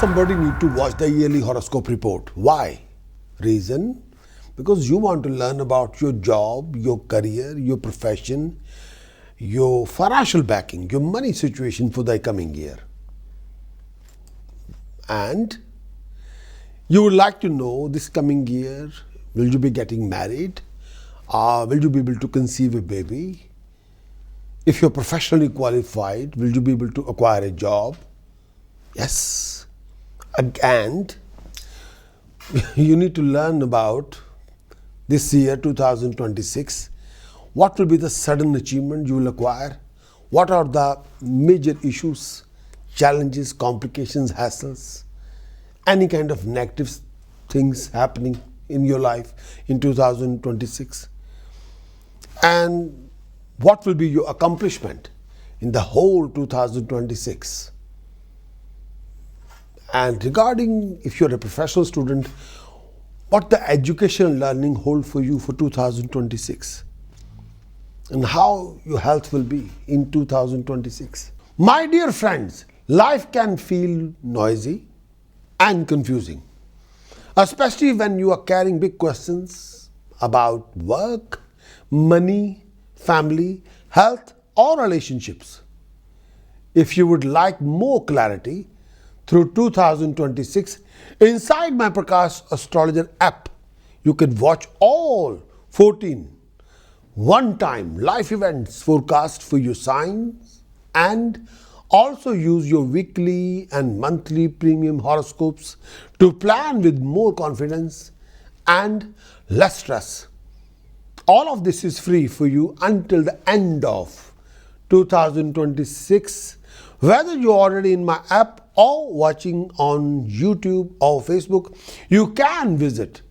somebody need to watch the yearly horoscope report. Why? Reason? Because you want to learn about your job, your career, your profession, your financial backing, your money situation for the coming year. And you would like to know this coming year, will you be getting married? Will you be able to conceive a baby? If you're professionally qualified, will you be able to acquire a job? Yes. And you need to learn about this year 2026. What will be the sudden achievement you will acquire? What are the major issues, challenges, complications, hassles, any kind of negative things happening in your life in 2026? And what will be your accomplishment in the whole 2026? And regarding if you're a professional student, what the educational learning hold for you for 2026? And how your health will be in 2026. My dear friends, life can feel noisy and confusing, especially when you are carrying big questions about work, money, family, health, or relationships. If you would like more clarity through 2026, inside my Prakash Astrologer app, you can watch all 14 one-time life events forecast for your signs and also use your weekly and monthly premium horoscopes to plan with more confidence and less stress. All of this is free for you until the end of 2026. Whether you're already in my app or watching on YouTube or Facebook, you can visit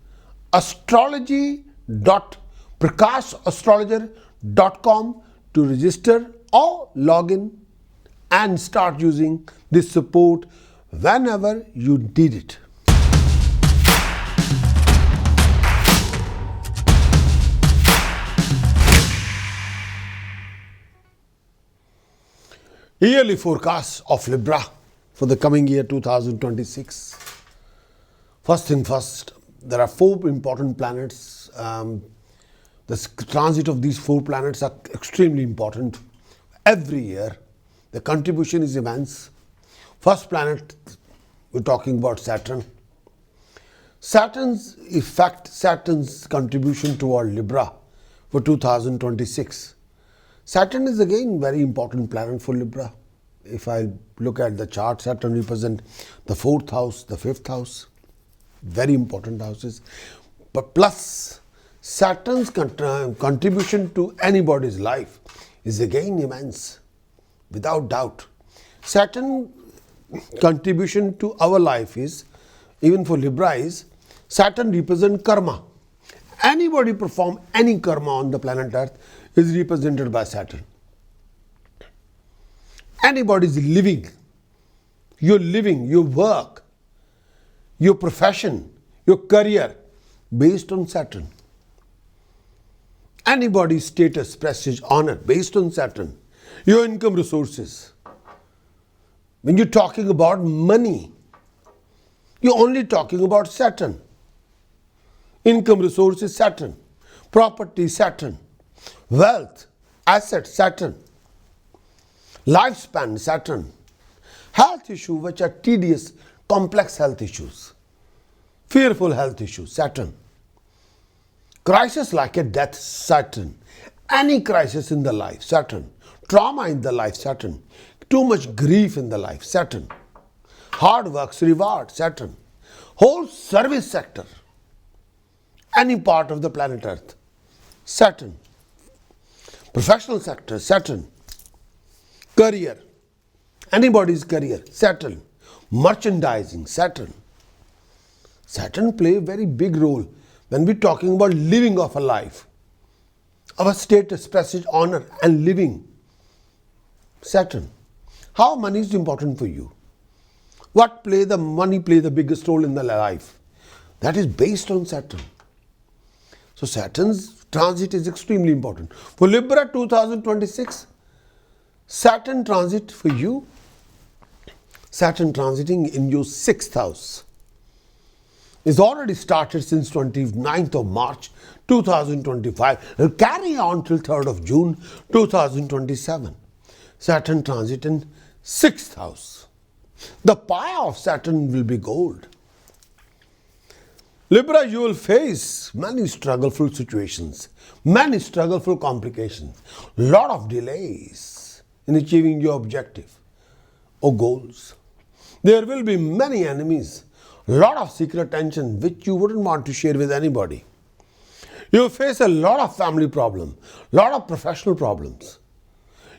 astrology.prakashastrologer.com to register or log in and start using this support whenever you need it. Yearly forecast of Libra for the coming year 2026. First thing first, there are 4 important planets. The transit of these 4 planets are extremely important every year. The contribution is immense. First planet, we're talking about Saturn. Saturn's effect, Saturn's contribution toward Libra for 2026. Saturn is again very important planet for Libra. If I look at the chart, Saturn represents the 4th house, the 5th house, very important houses. But plus, Saturn's contribution to anybody's life is again immense, without doubt. Saturn contribution to our life is, even for Libra, is Saturn represents karma. Anybody perform any karma on the planet Earth is represented by Saturn. Anybody is living, your work, your profession, your career based on Saturn. Anybody's status, prestige, honor based on Saturn. Your income resources. When you're talking about money, you're only talking about Saturn. Income resources, Saturn. Property, Saturn. Wealth, assets, Saturn. Lifespan, Saturn. Health issues which are tedious, complex health issues. Fearful health issues, Saturn. Crisis like a death, Saturn. Any crisis in the life, Saturn. Trauma in the life, Saturn. Too much grief in the life, Saturn. Hard work's reward, Saturn. Whole service sector. Any part of the planet Earth, Saturn. Professional sector, Saturn. Career, anybody's career, Saturn. Merchandising, Saturn. Saturn play a very big role when we're talking about living of a life. Our status, prestige, honor and living, Saturn. How money is important for you? What money play the biggest role in the life? That is based on Saturn. So Saturn's transit is extremely important. For Libra 2026, Saturn transit for you Saturn transiting in your 6th house is already started since 29th of March 2025. It will carry on till 3rd of June 2027. Saturn transit in 6th house. The pie of Saturn will be gold. Libra, you will face many struggleful situations, many struggleful complications, lot of delays in achieving your objective or goals. There will be many enemies, lot of secret tension which you wouldn't want to share with anybody. You will face a lot of family problems, lot of professional problems.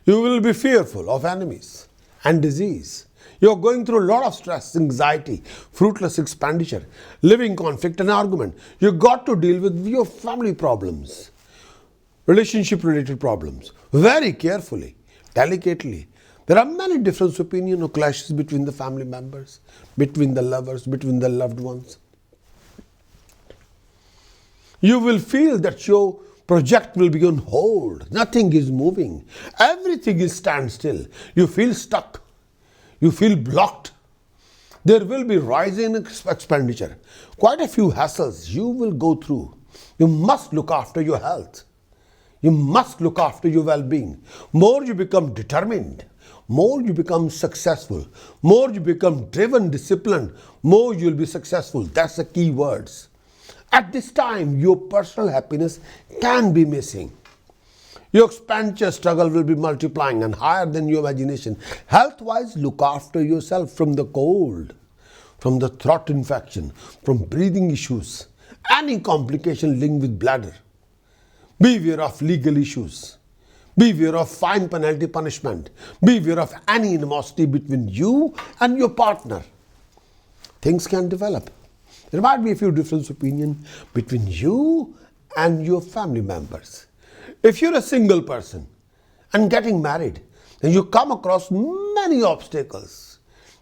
You will be fearful of enemies and disease. You are going through a lot of stress, anxiety, fruitless expenditure, living conflict and argument. You got to deal with your family problems, relationship related problems, very carefully, delicately. There are many different opinions or clashes between the family members, between the lovers, between the loved ones. You will feel that your project will be on hold. Nothing is moving. Everything is standstill. You feel stuck. You feel blocked. There will be rising expenditure. Quite a few hassles you will go through. You must look after your health. You must look after your well-being. More you become determined, more you become successful, more you become driven, disciplined, more you will be successful. That's the key words. At this time, your personal happiness can be missing. Your expenditure struggle will be multiplying and higher than your imagination. Health-wise, look after yourself from the cold, from the throat infection, from breathing issues, any complication linked with bladder. Beware of legal issues. Beware of fine, penalty, punishment. Beware of any animosity between you and your partner. Things can develop. There might be a few different opinions between you and your family members. If you're a single person and getting married, then you come across many obstacles,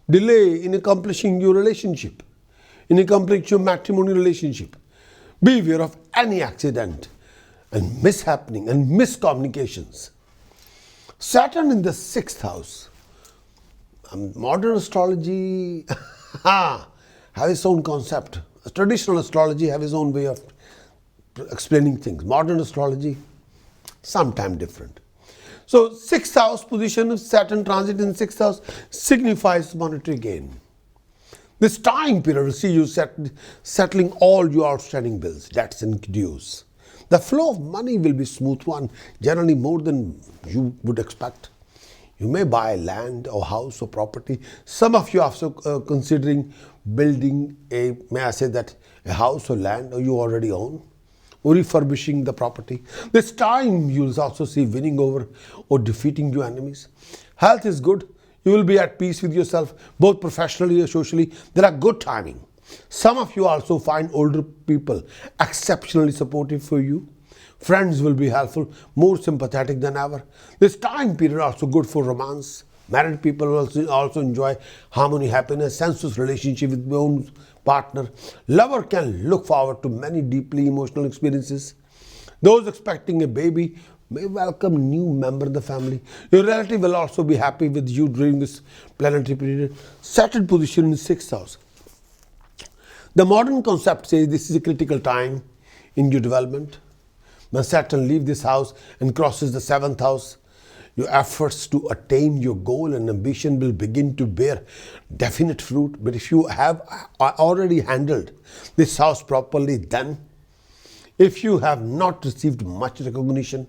delay in accomplishing your relationship, in accomplishing your matrimonial relationship. Beware of any accident and mishappening and miscommunications. Saturn in the 6th house. Modern astrology have its own concept. Traditional astrology have its own way of explaining things. Modern astrology, sometime different. So 6th house position of Saturn transit in 6th house signifies monetary gain. This time period will see you settling all your outstanding bills, debts and dues. The flow of money will be smooth one, generally more than you would expect. You may buy land or house or property. Some of you are also considering building a house or land or you already own, or refurbishing the property. This time you will also see winning over or defeating your enemies. Health is good. You will be at peace with yourself, both professionally or socially. There are good timing. Some of you also find older people exceptionally supportive for you. Friends will be helpful, more sympathetic than ever. This time period also good for romance. Married people will also enjoy harmony, happiness, sensuous relationship with their own partner. Lover can look forward to many deeply emotional experiences. Those expecting a baby may welcome new member of the family. Your relative will also be happy with you during this planetary period. Saturn position in 6th house. The modern concept says this is a critical time in your development. When Saturn leaves this house and crosses the 7th house, your efforts to attain your goal and ambition will begin to bear definite fruit. But if you have already handled this house properly, then if you have not received much recognition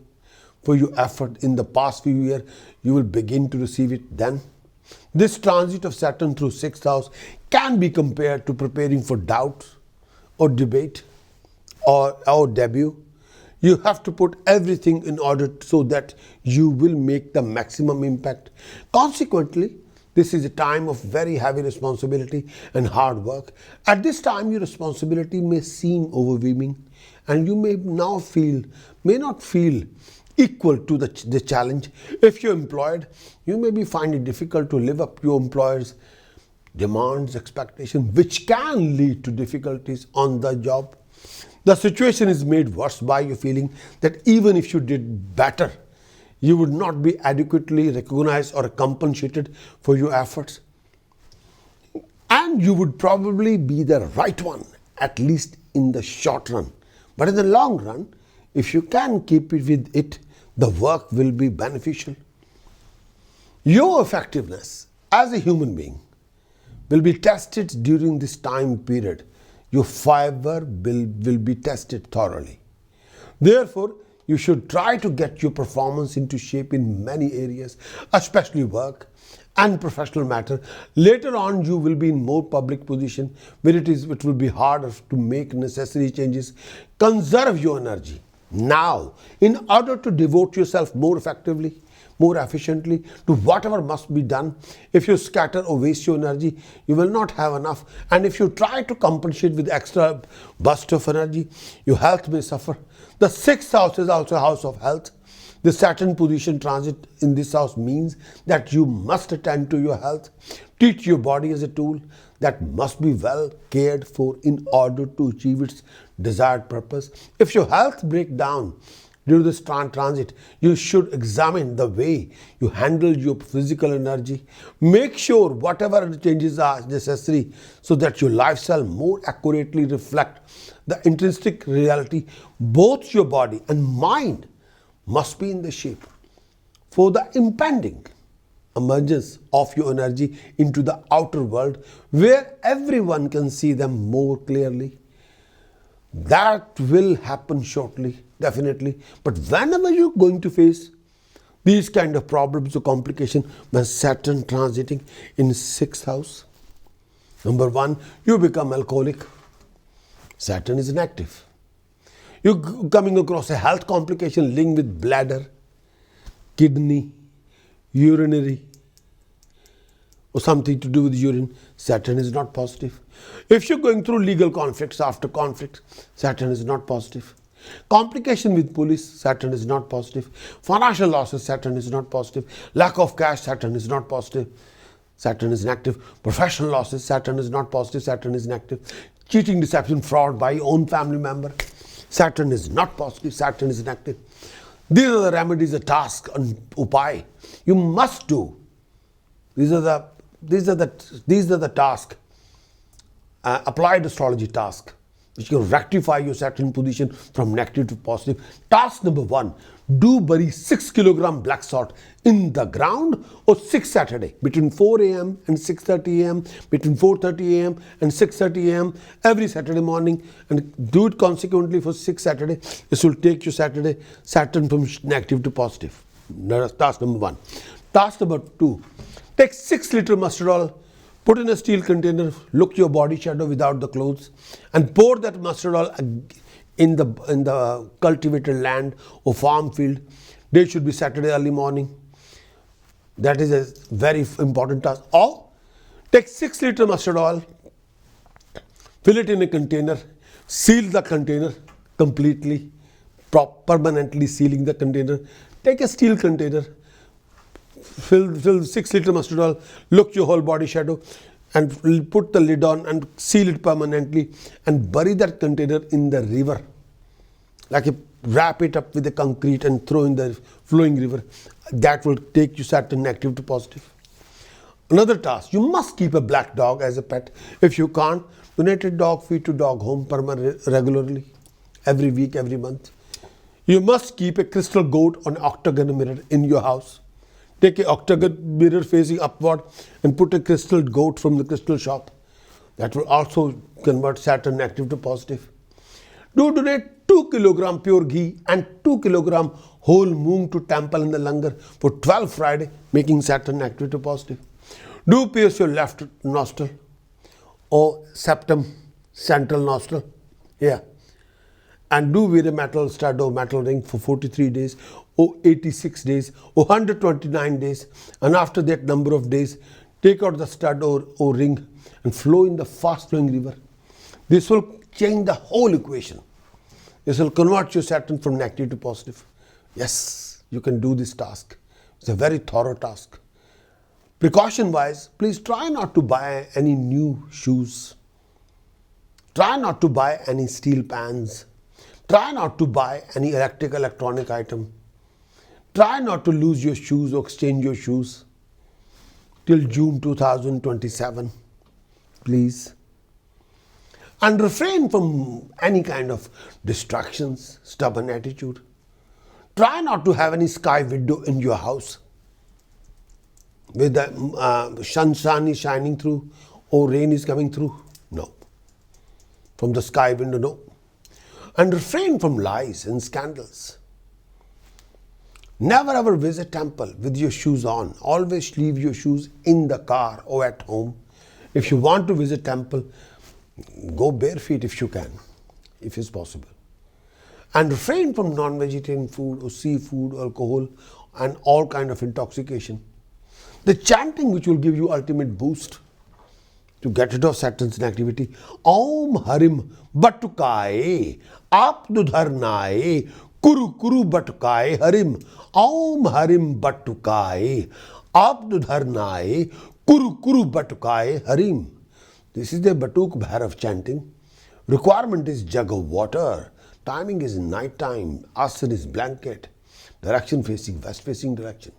for your effort in the past few years, you will begin to receive it then. This transit of Saturn through 6th house can be compared to preparing for doubt or debate or debut. You have to put everything in order so that you will make the maximum impact. Consequently, this is a time of very heavy responsibility and hard work. At this time, your responsibility may seem overwhelming and you may not feel equal to the challenge. If you're employed, you may find it difficult to live up to your employer's demands, expectations, which can lead to difficulties on the job. The situation is made worse by your feeling that even if you did better, you would not be adequately recognized or compensated for your efforts. And you would probably be the right one, at least in the short run. But in the long run, if you can keep it with it, the work will be beneficial. Your effectiveness as a human being will be tested during this time period. Your fiber will be tested thoroughly. Therefore, you should try to get your performance into shape in many areas, especially work and professional matter. Later on, you will be in more public position where it will be harder to make necessary changes. Conserve your energy now in order to devote yourself more effectively, more efficiently to whatever must be done. If you scatter or waste your energy, you will not have enough. And if you try to compensate with extra burst of energy, your health may suffer. The 6th house is also a house of health. The Saturn position transit in this house means that you must attend to your health. Treat your body as a tool that must be well cared for in order to achieve its desired purpose. If your health breaks down during this transit, you should examine the way you handle your physical energy. Make sure whatever changes are necessary so that your lifestyle more accurately reflect the intrinsic reality. Both your body and mind must be in the shape for the impending emergence of your energy into the outer world where everyone can see them more clearly. That will happen shortly, definitely. But whenever you're going to face these kind of problems or complications when Saturn transiting in 6th house, number 1, you become alcoholic. Saturn is inactive. You're coming across a health complication linked with bladder, kidney, urinary, or something to do with urine. Saturn is not positive. If you're going through legal conflicts after conflict, Saturn is not positive. Complication with police, Saturn is not positive. Financial losses, Saturn is not positive. Lack of cash, Saturn is not positive. Saturn is inactive. Professional losses, Saturn is not positive. Saturn is inactive. Cheating, deception, fraud by your own family member, Saturn is not positive. Saturn is inactive. These are the remedies, the tasks and upay you must do. These are the tasks, applied astrology task, which can rectify your Saturn position from negative to positive. Task number 1, do bury 6 kilogram black salt in the ground or 6 Saturday between 4 a.m. and 6:30 a.m., between 4:30 a.m. and 6:30 a.m. every Saturday morning, and do it consequently for 6 Saturday. This will take your Saturn from negative to positive. That's task number 1. Task number 2, take 6 liter mustard oil, put in a steel container, look your body shadow without the clothes, and pour that mustard oil in the cultivated land or farm field. Date should be Saturday early morning. That is a very important task. Or take 6 liter mustard oil, fill it in a container, seal the container completely, permanently sealing the container. Take a steel container, fill 6 liter mustard oil, look your whole body shadow, and put the lid on and seal it permanently, and bury that container in the river. Wrap it up with the concrete and throw in the flowing river. That will take you Saturn negative to positive. Another task, you must keep a black dog as a pet. If you can't, donate a dog feed to dog home regularly, every week, every month. You must keep a crystal goat on an octagon mirror in your house. Take an octagon mirror facing upward and put a crystal goat from the crystal shop. That will also convert Saturn negative to positive. Do donate 2 kilogram pure ghee and 2 kilogram whole moong to temple in the langar for 12 Friday, making Saturn negative to positive. Do pierce your left nostril or septum, central nostril. Yeah. And do wear a metal stud or metal ring for 43 days or 86 days or 129 days. And after that number of days, take out the stud or ring and flow in the fast flowing river. This will change the whole equation. This will convert your Saturn from negative to positive. Yes, you can do this task. It's a very thorough task. Precaution wise, please try not to buy any new shoes. Try not to buy any steel pans. Try not to buy any electronic item. Try not to lose your shoes or exchange your shoes till June 2027. please. And refrain from any kind of distractions, stubborn attitude. Try not to have any sky window in your house with the sun is shining through or rain is coming through. No. From the sky window, no. And refrain from lies and scandals. Never ever visit temple with your shoes on. Always leave your shoes in the car or at home. If you want to visit temple, go bare feet if you can, if it's possible. And refrain from non-vegetarian food or seafood, alcohol, and all kind of intoxication. The chanting which will give you ultimate boost to get rid of Saturn's negativity. Om Harim Batukaye Apdudharnaye Kuru Kuru Batukaye Harim. Om Harim Batukaye Apdudharnaye Kuru Kuru Batukaye Harim. This is the Batuk Bhairav chanting. Requirement is jug of water. Timing is night time. Asana is blanket. Direction facing, west facing direction.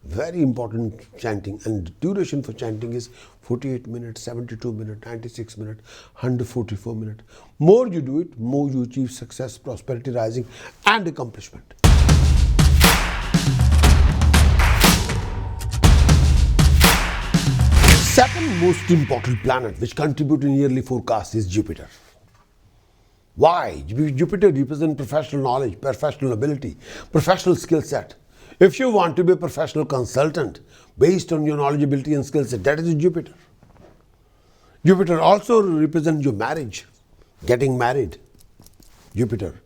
Very important chanting, and duration for chanting is 48 minutes, 72 minutes, 96 minutes, 144 minutes. More you do it, more you achieve success, prosperity, rising and accomplishment. Second most important planet which contributes in yearly forecast is Jupiter. Why? Jupiter represents professional knowledge, professional ability, professional skill set. If you want to be a professional consultant based on your knowledge, ability and skill set, that is Jupiter. Jupiter also represents your marriage, getting married, Jupiter,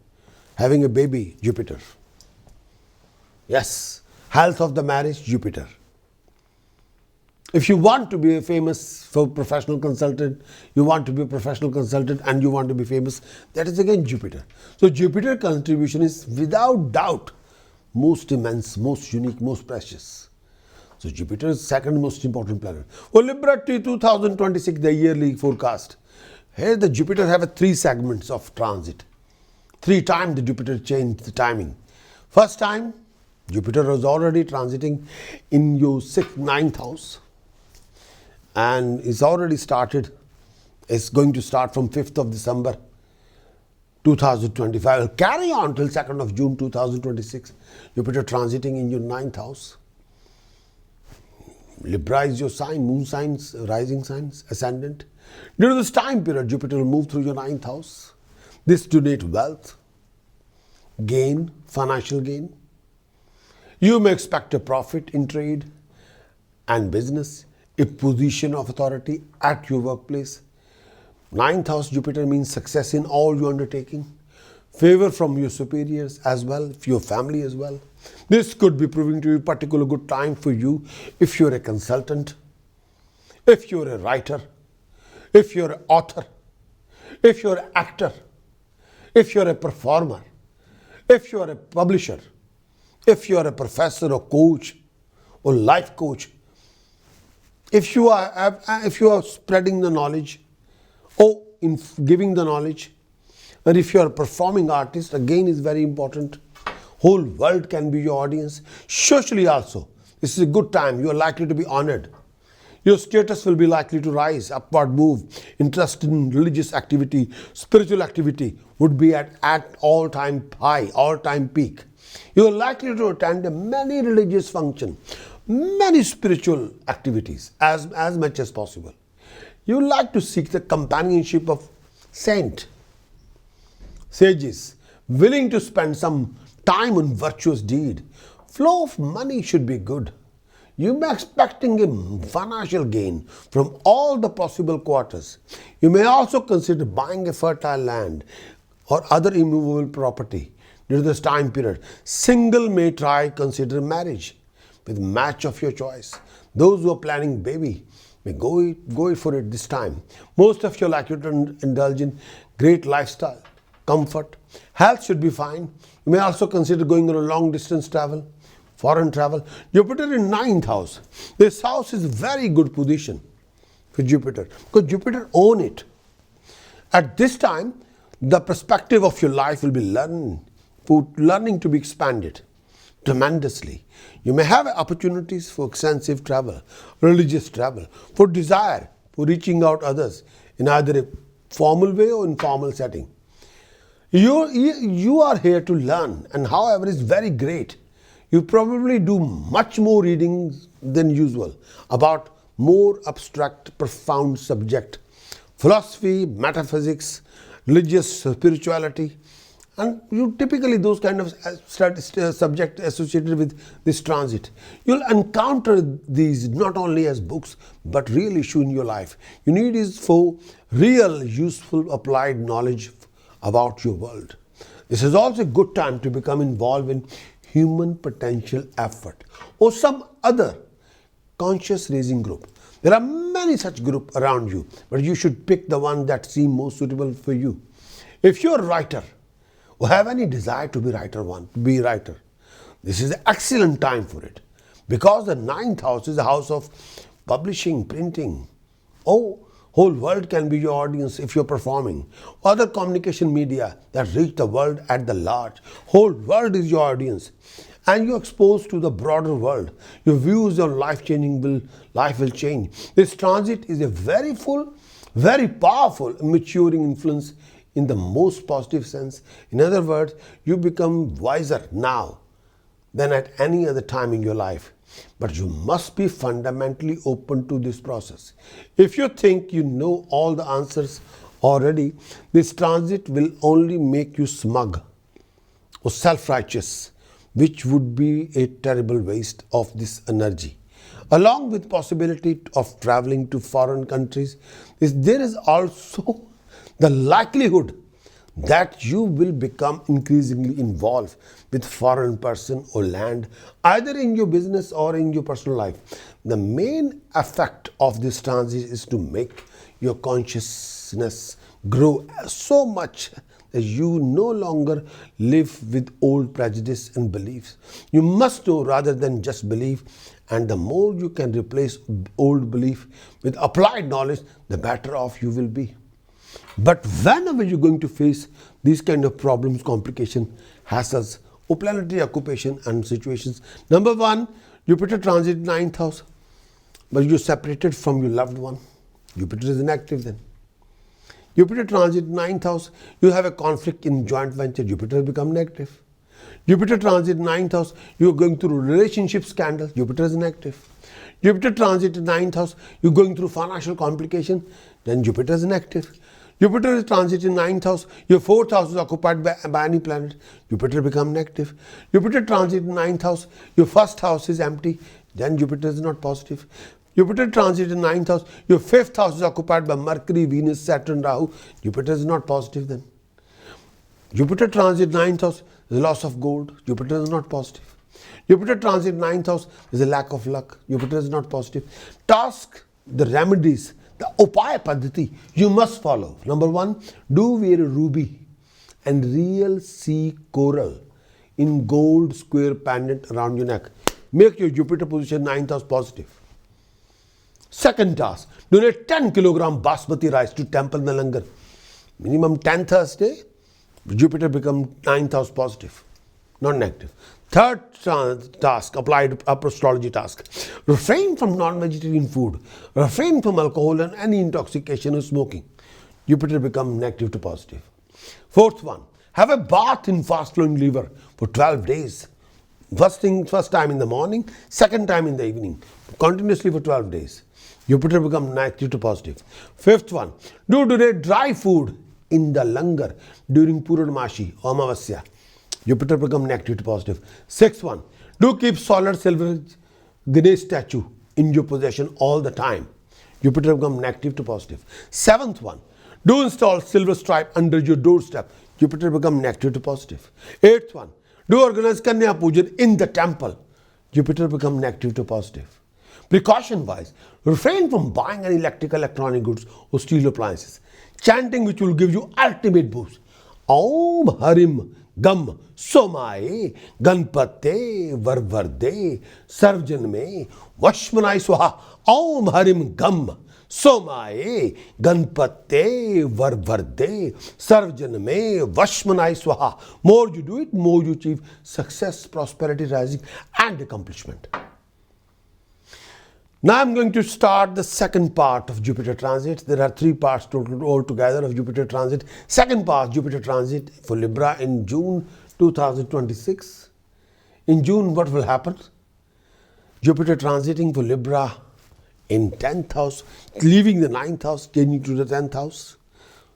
having a baby, Jupiter. Yes, health of the marriage, Jupiter. If you want to be a famous professional consultant, you want to be a professional consultant and you want to be famous, that is again Jupiter. So Jupiter contribution is without doubt most immense, most unique, most precious. So Jupiter is second most important planet. For Libra 2026, the yearly forecast. Here the Jupiter have 3 segments of transit. 3 times the Jupiter changed the timing. First time, Jupiter was already transiting in your 9th house. And it's already started. It's going to start from 5th of December 2025. Will carry on till 2nd of June 2026. Jupiter transiting in your 9th house. Libra is your sign, moon signs, rising signs, ascendant. During this time period, Jupiter will move through your 9th house. This donate wealth, gain, financial gain. You may expect a profit in trade and business, a position of authority at your workplace. 9th house Jupiter means success in all your undertaking, favor from your superiors as well, your family as well. This could be proving to be a particular good time for you if you're a consultant, if you're a writer, if you're an author, if you're an actor, if you're a performer, if you're a publisher, if you're a professor or coach or life coach, if you are spreading the knowledge or in giving the knowledge, and if you are a performing artist, again is very important. Whole world can be your audience. Socially also, this is a good time. You are likely to be honored. Your status will be likely to rise, upward move. Interest in religious activity, spiritual activity would be at all-time high, all-time peak. You are likely to attend many religious functions, many spiritual activities as much as possible. You like to seek the companionship of saints, sages, willing to spend some time on virtuous deed. Flow of money should be good. You may be expecting a financial gain from all the possible quarters. You may also consider buying a fertile land or other immovable property during this time period. Single may consider marriage with match of your choice. Those who are planning baby may go for it this time. Most of you are likely to indulge in great lifestyle, comfort. Health should be fine. You may also consider going on a long distance travel, foreign travel. Jupiter in 9th house. This house is a very good position for Jupiter because Jupiter owns it. At this time, the perspective of your life will be learning to be expanded tremendously. You may have opportunities for extensive travel, religious travel, for desire, for reaching out others in either a formal way or informal setting. You are here to learn, and however is very great. You probably do much more reading than usual about more abstract, profound subject, philosophy, metaphysics, religious spirituality, and you typically those kind of subject associated with this transit. You'll encounter these not only as books but real issue in your life. You need is for real, useful, applied knowledge about your world. This is also a good time to become involved in human potential effort or some other conscious raising group. There are many such groups around you, but you should pick the one that seems most suitable for you. If you're a writer or have any desire to be a writer, this is an excellent time for it, because the ninth house is the house of publishing, printing. Oh, whole world can be your audience if you're performing. Other communication media that reach the world at the large. Whole world is your audience. And you're exposed to the broader world. Your views on life will change. This transit is a very full, very powerful, maturing influence in the most positive sense. In other words, you become wiser now than at any other time in your life. But you must be fundamentally open to this process. If you think you know all the answers already, this transit will only make you smug or self-righteous, which would be a terrible waste of this energy. Along with possibility of traveling to foreign countries, there is also the likelihood that you will become increasingly involved with foreign person or land, either in your business or in your personal life. The main effect of this transit is to make your consciousness grow so much that you no longer live with old prejudice and beliefs. You must know rather than just believe, and the more you can replace old belief with applied knowledge, the better off you will be. But whenever you're going to face these kind of problems, complications, hassles, or planetary occupation and situations, number one, Jupiter transit 9th house, but you're separated from your loved one. Jupiter is inactive then. Jupiter transit 9th house, you have a conflict in joint venture, Jupiter become negative. Jupiter transit 9th house, you're going through relationship scandal, Jupiter is inactive. Jupiter transit 9th house, you're going through financial complication, then Jupiter is inactive. Jupiter is transit in 9th house, your 4th house is occupied by any planet, Jupiter become negative. Jupiter transit in 9th house, your 1st house is empty, then Jupiter is not positive. Jupiter transit in 9th house, your 5th house is occupied by Mercury, Venus, Saturn, Rahu, Jupiter is not positive then. Jupiter transit 9th house is a loss of gold, Jupiter is not positive. Jupiter transit 9th house is a lack of luck, Jupiter is not positive. Task, the remedies, the upaya paddhati you must follow. Number one, do wear a ruby and real sea coral in gold square pendant around your neck. Make your Jupiter position 9th house positive. Second task, donate 10 kilogram basmati rice to temple in the langar. Minimum 10 Thursday, Jupiter become 9th house positive, not negative. Third task, applied astrology task. Refrain from non-vegetarian food. Refrain from alcohol and any intoxication or smoking. Jupiter become negative to positive. Fourth one, have a bath in fast-flowing liver for 12 days. First time in the morning, second time in the evening. Continuously for 12 days. Jupiter become negative to positive. Fifth one, do donate dry food in the langar during Purnamashi or Amavasya. Jupiter become negative to positive. Sixth one, do keep solid silver Ganesh statue in your possession all the time. Jupiter become negative to positive. Seventh one, do install silver stripe under your doorstep. Jupiter become negative to positive. Eighth one, do organize Kanya Pujan in the temple. Jupiter become negative to positive. Precaution wise, refrain from buying any electronic goods or steel appliances. Chanting which will give you ultimate boost. Om Harim Gam Somaye Ganpate Varvarde Sarvjanme Vashmanai Swaha. Om Harim Gam Somaye Ganpate Varvarde Sarvjanme Vashmanai Swaha. More you do it, more you achieve success, prosperity, rising and accomplishment. Now I'm going to start the second part of Jupiter transit. There are three parts altogether of Jupiter transit. Second part, Jupiter transit for Libra in June 2026. In June, what will happen? Jupiter transiting for Libra in 10th house, leaving the 9th house, getting to the 10th house.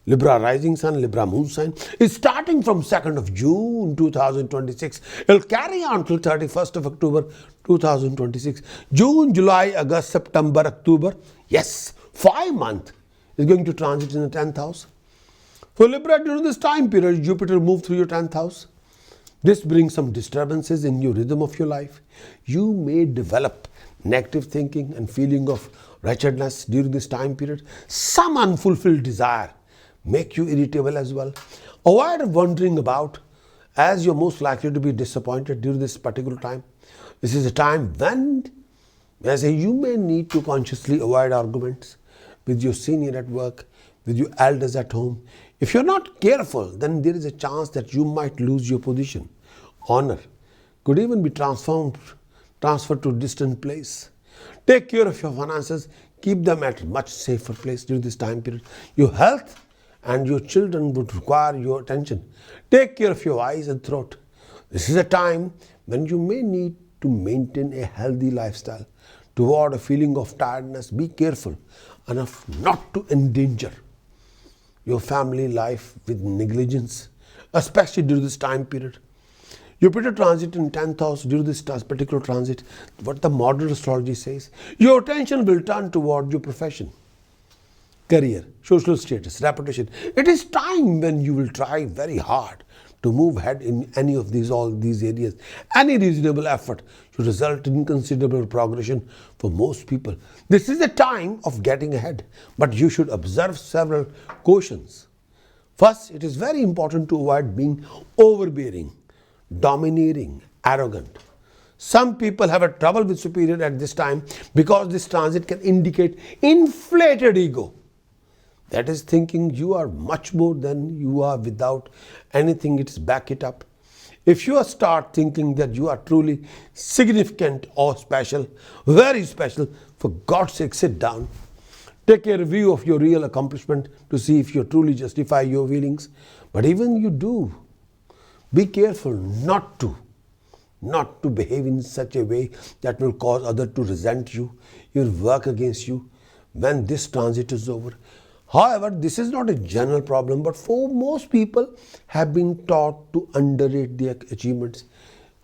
Libra rising sun, Libra moon sign is starting from 2nd of June 2026. It will carry on till 31st of October 2026. June, July, August, September, October. Yes, 5 months is going to transit in the 10th house. For Libra, during this time period, Jupiter moved through your 10th house. This brings some disturbances in your rhythm of your life. You may develop negative thinking and feeling of wretchedness during this time period. Some unfulfilled desire make you irritable as well. Avoid wandering about, as you're most likely to be disappointed during this particular time. This is a time when, as you may need to consciously avoid arguments with your senior at work, with your elders at home. If you're not careful, then there is a chance that you might lose your position. Honor could even be transferred to a distant place. Take care of your finances. Keep them at a much safer place during this time period. Your health and your children would require your attention. Take care of your eyes and throat. This is a time when you may need to maintain a healthy lifestyle. To avoid a feeling of tiredness, be careful enough not to endanger your family life with negligence, especially during this time period. Jupiter transit in 10th house during this particular transit, what the modern astrology says, your attention will turn toward your profession, career, social status, reputation. It is time when you will try very hard to move ahead in any of all these areas. Any reasonable effort should result in considerable progression for most people. This is the time of getting ahead, but you should observe several cautions. First, it is very important to avoid being overbearing, domineering, arrogant. Some people have a trouble with superior at this time because this transit can indicate inflated ego. That is thinking you are much more than you are without anything to back it up. If you start thinking that you are truly significant or special, very special, for God's sake, sit down. Take a review of your real accomplishment to see if you truly justify your feelings. But even you do, be careful not to behave in such a way that will cause others to resent you, will work against you when this transit is over. However, this is not a general problem, but for most people have been taught to underrate their achievements.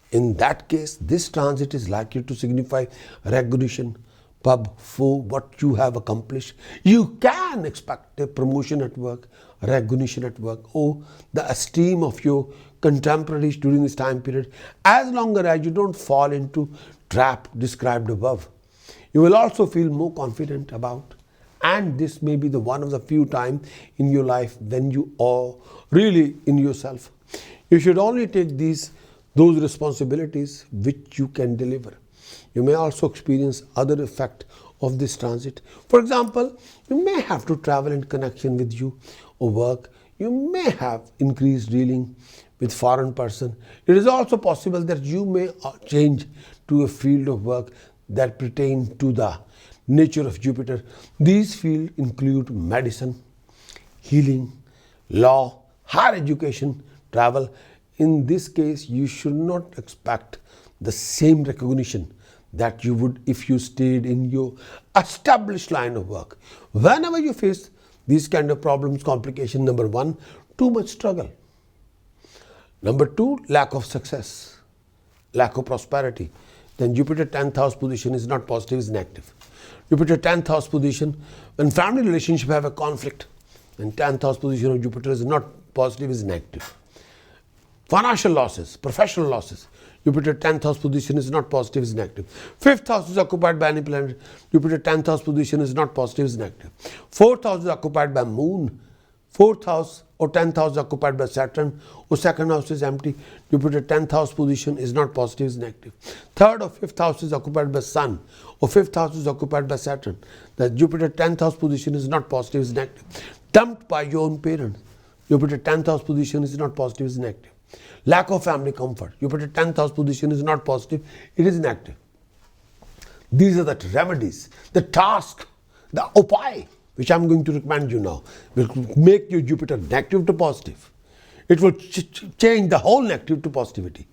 In that case, this transit is likely to signify recognition for what you have accomplished. You can expect a promotion at work, recognition at work, or the esteem of your contemporaries during this time period, as long as you don't fall into trap described above. You will also feel more confident about, and this may be one of the few times in your life when you are really in yourself. You should only take those responsibilities which you can deliver. You may also experience other effect of this transit. For example, you may have to travel in connection with you or work. You may have increased dealing with foreign person. It is also possible that you may change to a field of work that pertain to the nature of Jupiter. These fields include medicine, healing, law, higher education, travel. In this case, you should not expect the same recognition that you would if you stayed in your established line of work. Whenever you face these kind of problems, complication, number one, too much struggle. Number two, lack of success, lack of prosperity. Then Jupiter 10th house position is not positive, is negative. Jupiter 10th house position, when family relationship have a conflict, and 10th house position of Jupiter is not positive, is negative. Financial losses, professional losses. Jupiter 10th house position is not positive, is negative. 5th house is occupied by any planet. Jupiter 10th house position is not positive, is negative. 4th house is occupied by Moon. 4th house or 10th house is occupied by Saturn, or 2nd house is empty. Jupiter 10th house position is not positive, is negative. 3rd or 5th house is occupied by Sun, or 5th house is occupied by Saturn. The Jupiter 10th house position is not positive, is negative. Dumped by your own parents. Jupiter 10th house position is not positive, is negative. Lack of family comfort. Jupiter 10th house position is not positive, it is negative. These are the remedies, the task, the upay, which I'm going to recommend you now, will make your Jupiter negative to positive. It will change the whole negative to positivity.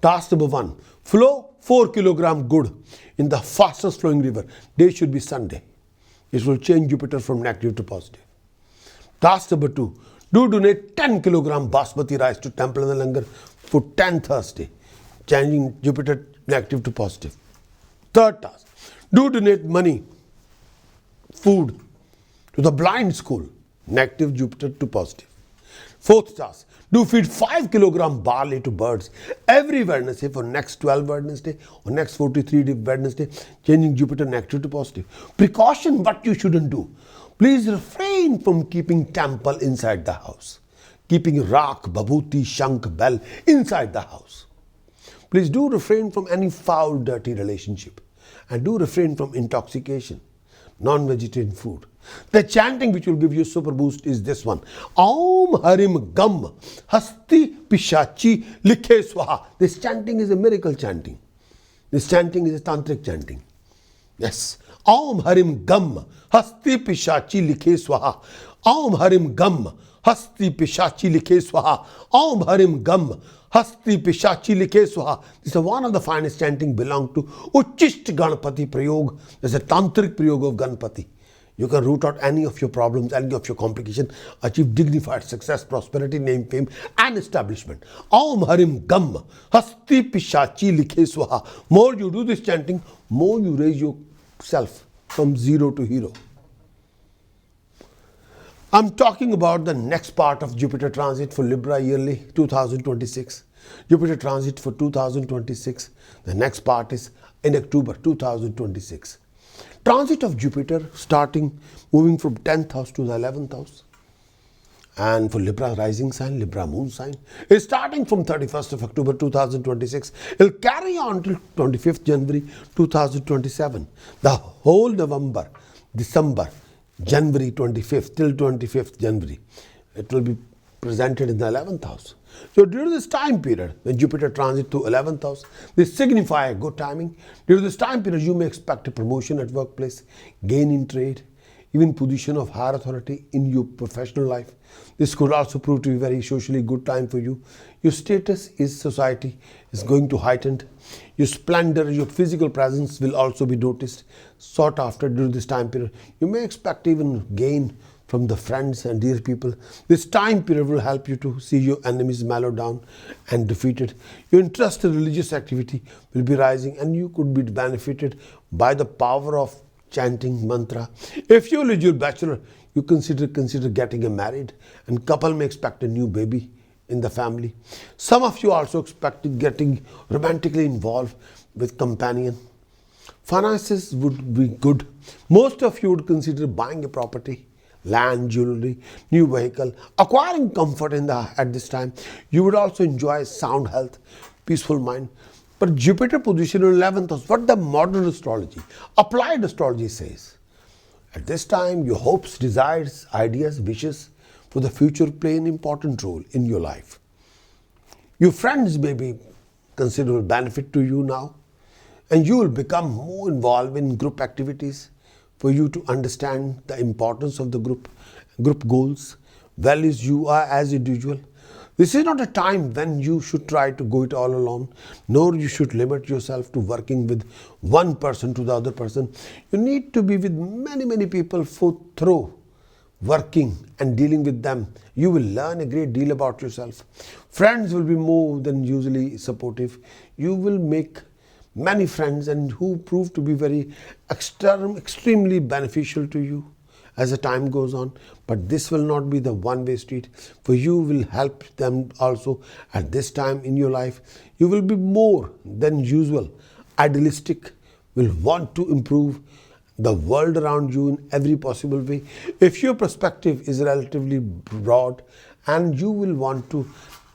Task number 1, flow 4 kilogram good in the fastest flowing river. Day should be Sunday. It will change Jupiter from negative to positive. Task number 2, do donate 10 kilogram basmati rice to Temple and the Langar for 10 Thursday, changing Jupiter negative to positive. Third task, do donate money, food to the blind school, negative Jupiter to positive. Fourth task, do feed 5 kilogram barley to birds every Wednesday for next 12 Wednesday or next 43 Wednesday, changing Jupiter negative to positive. Precaution, what you shouldn't do. Please refrain from keeping temple inside the house. Keeping rak, babhuti, shank, bell inside the house. Please do refrain from any foul, dirty relationship. And do refrain from intoxication, non-vegetarian food. The chanting which will give you super boost is this one. Aum Harim Gam Hasti Pishachi Likhe Swaha. This chanting is a miracle chanting. This chanting is a tantric chanting. Yes. Aum Harim Gam Hasti Pishachi Likhe Swaha. Aum Harim Gam Hasti Pishachi Likhe Swaha. Aum Harim Gam Hasti Pishachi Likhe Swaha. This is one of the finest chanting belong to Uchist Ganpati Prayog. There's a tantric prayog of Ganpati. You can root out any of your problems, any of your complications, achieve dignified success, prosperity, name, fame, and establishment. Aum Harim Gam Hasti Pishachi Likhe Swaha. More you do this chanting, more you raise yourself from zero to hero. I'm talking about the next part of Jupiter transit for Libra yearly 2026. Jupiter transit for 2026. The next part is in October 2026. Transit of Jupiter moving from 10th house to the 11th house. And for Libra rising sign, Libra moon sign, is starting from 31st of October 2026. It will carry on till 25th January 2027. The whole November, December, January 25th till 25th January. It will be presented in the 11th house. So during this time period, when Jupiter transit to 11th house, this signify a good timing. During this time period, you may expect a promotion at workplace, gain in trade, even position of higher authority in your professional life. This could also prove to be very socially good time for you. Your status is society is going to heighten. Your splendor, your physical presence will also be noticed, sought after during this time period. You may expect even gain from the friends and dear people. This time period will help you to see your enemies mellowed down and defeated. Your interest in religious activity will be rising and you could be benefited by the power of chanting mantra. If you're a bachelor, you consider getting married, and couple may expect a new baby in the family. Some of you also expect getting romantically involved with companion. Finances would be good. Most of you would consider buying a property, land, jewelry, new vehicle, acquiring comfort at this time. You would also enjoy sound health, peaceful mind. But Jupiter position in 11th house, what the modern astrology, applied astrology says. At this time, your hopes, desires, ideas, wishes for the future play an important role in your life. Your friends may be considerable benefit to you now, and you will become more involved in group activities for you to understand the importance of the group goals, values you are as individual. This is not a time when you should try to go it all alone, nor you should limit yourself to working with one person to the other person. You need to be with many people through working and dealing with them. You will learn a great deal about yourself. Friends will be more than usually supportive. You will make many friends and who prove to be very extremely beneficial to you as the time goes on. But this will not be the one-way street, for you will help them also at this time in your life. You will be more than usual idealistic, will want to improve the world around you in every possible way. If your perspective is relatively broad and you will want to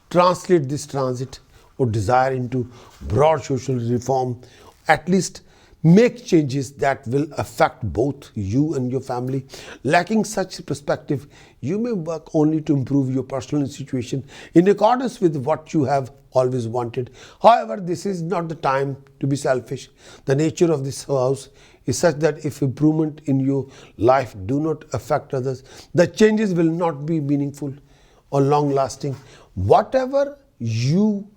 translate this transit or desire into broad social reform, at least Make changes that will affect both you and your family. Lacking such perspective, you may work only to improve your personal situation in accordance with what you have always wanted. However, this is not the time to be selfish. The nature of this house is such that if improvement in your life do not affect others, the changes will not be meaningful or long lasting. Whatever you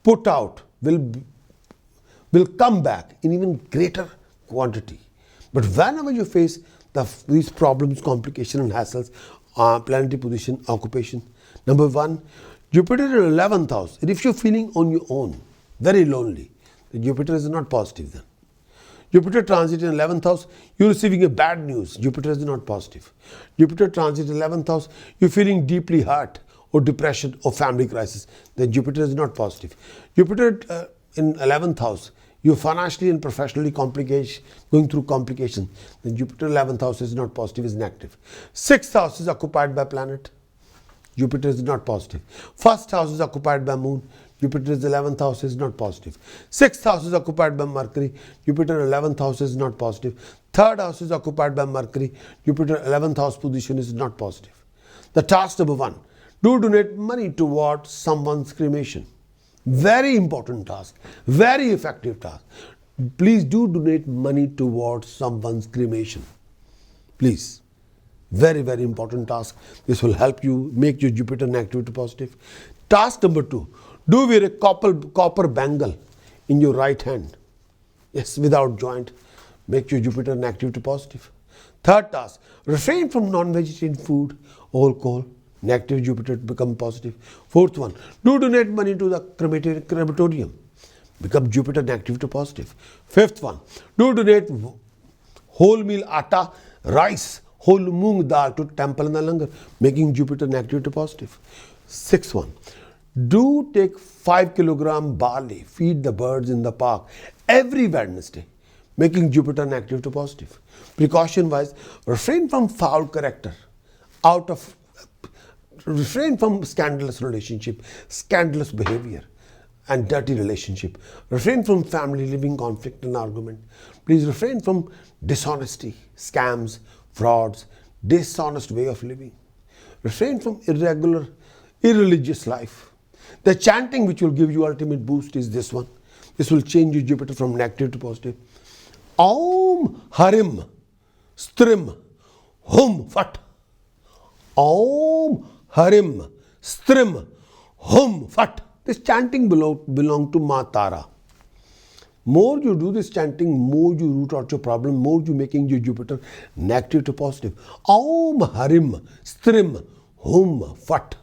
put out will come back in even greater quantity. But whenever you face these problems, complications and hassles, planetary position, occupation, number one, Jupiter in 11th house. And if you're feeling on your own, very lonely, then Jupiter is not positive then. Jupiter transit in 11th house, you're receiving a bad news. Jupiter is not positive. Jupiter transit in 11th house, you're feeling deeply hurt or depression or family crisis. Then Jupiter is not positive. Jupiter in 11th house, you're financially and professionally going through complications. Then Jupiter 11th house is not positive, is negative. 6th house is occupied by planet. Jupiter is not positive. 1st house is occupied by moon. Jupiter's 11th house is not positive. 6th house is occupied by Mercury. Jupiter 11th house is not positive. 3rd house is occupied by Mercury. Jupiter 11th house position is not positive. The task number one, do donate money towards someone's cremation. Very important task, very effective task. Please do donate money towards someone's cremation. Please. Very, very important task. This will help you make your Jupiter negativity positive. Task number two, do wear a copper bangle in your right hand. Yes, without joint. Make your Jupiter negativity positive. Third task, refrain from non-vegetarian food, alcohol. Negative Jupiter to become positive. Fourth one, do donate money to the crematorium. Become Jupiter negative to positive. Fifth one, do donate whole meal atta, rice, whole moong dal to temple and langar, making Jupiter negative to positive. Sixth one, do take 5 kilogram barley, feed the birds in the park every Wednesday, making Jupiter negative to positive. Precaution wise, refrain from foul character, refrain from scandalous relationship, scandalous behavior and dirty relationship. Refrain from family living conflict and argument. Please refrain from dishonesty, scams, frauds, dishonest way of living. Refrain from irreligious life. The chanting which will give you ultimate boost is this one. This will change your Jupiter from negative to positive. Om Harim Strim Hum Fat. Om Harim Strim Hum Fat. This chanting belong to Ma Tara. More you do this chanting, more you root out your problem, more you making your Jupiter negative to positive. Om Harim Strim Hum Fat.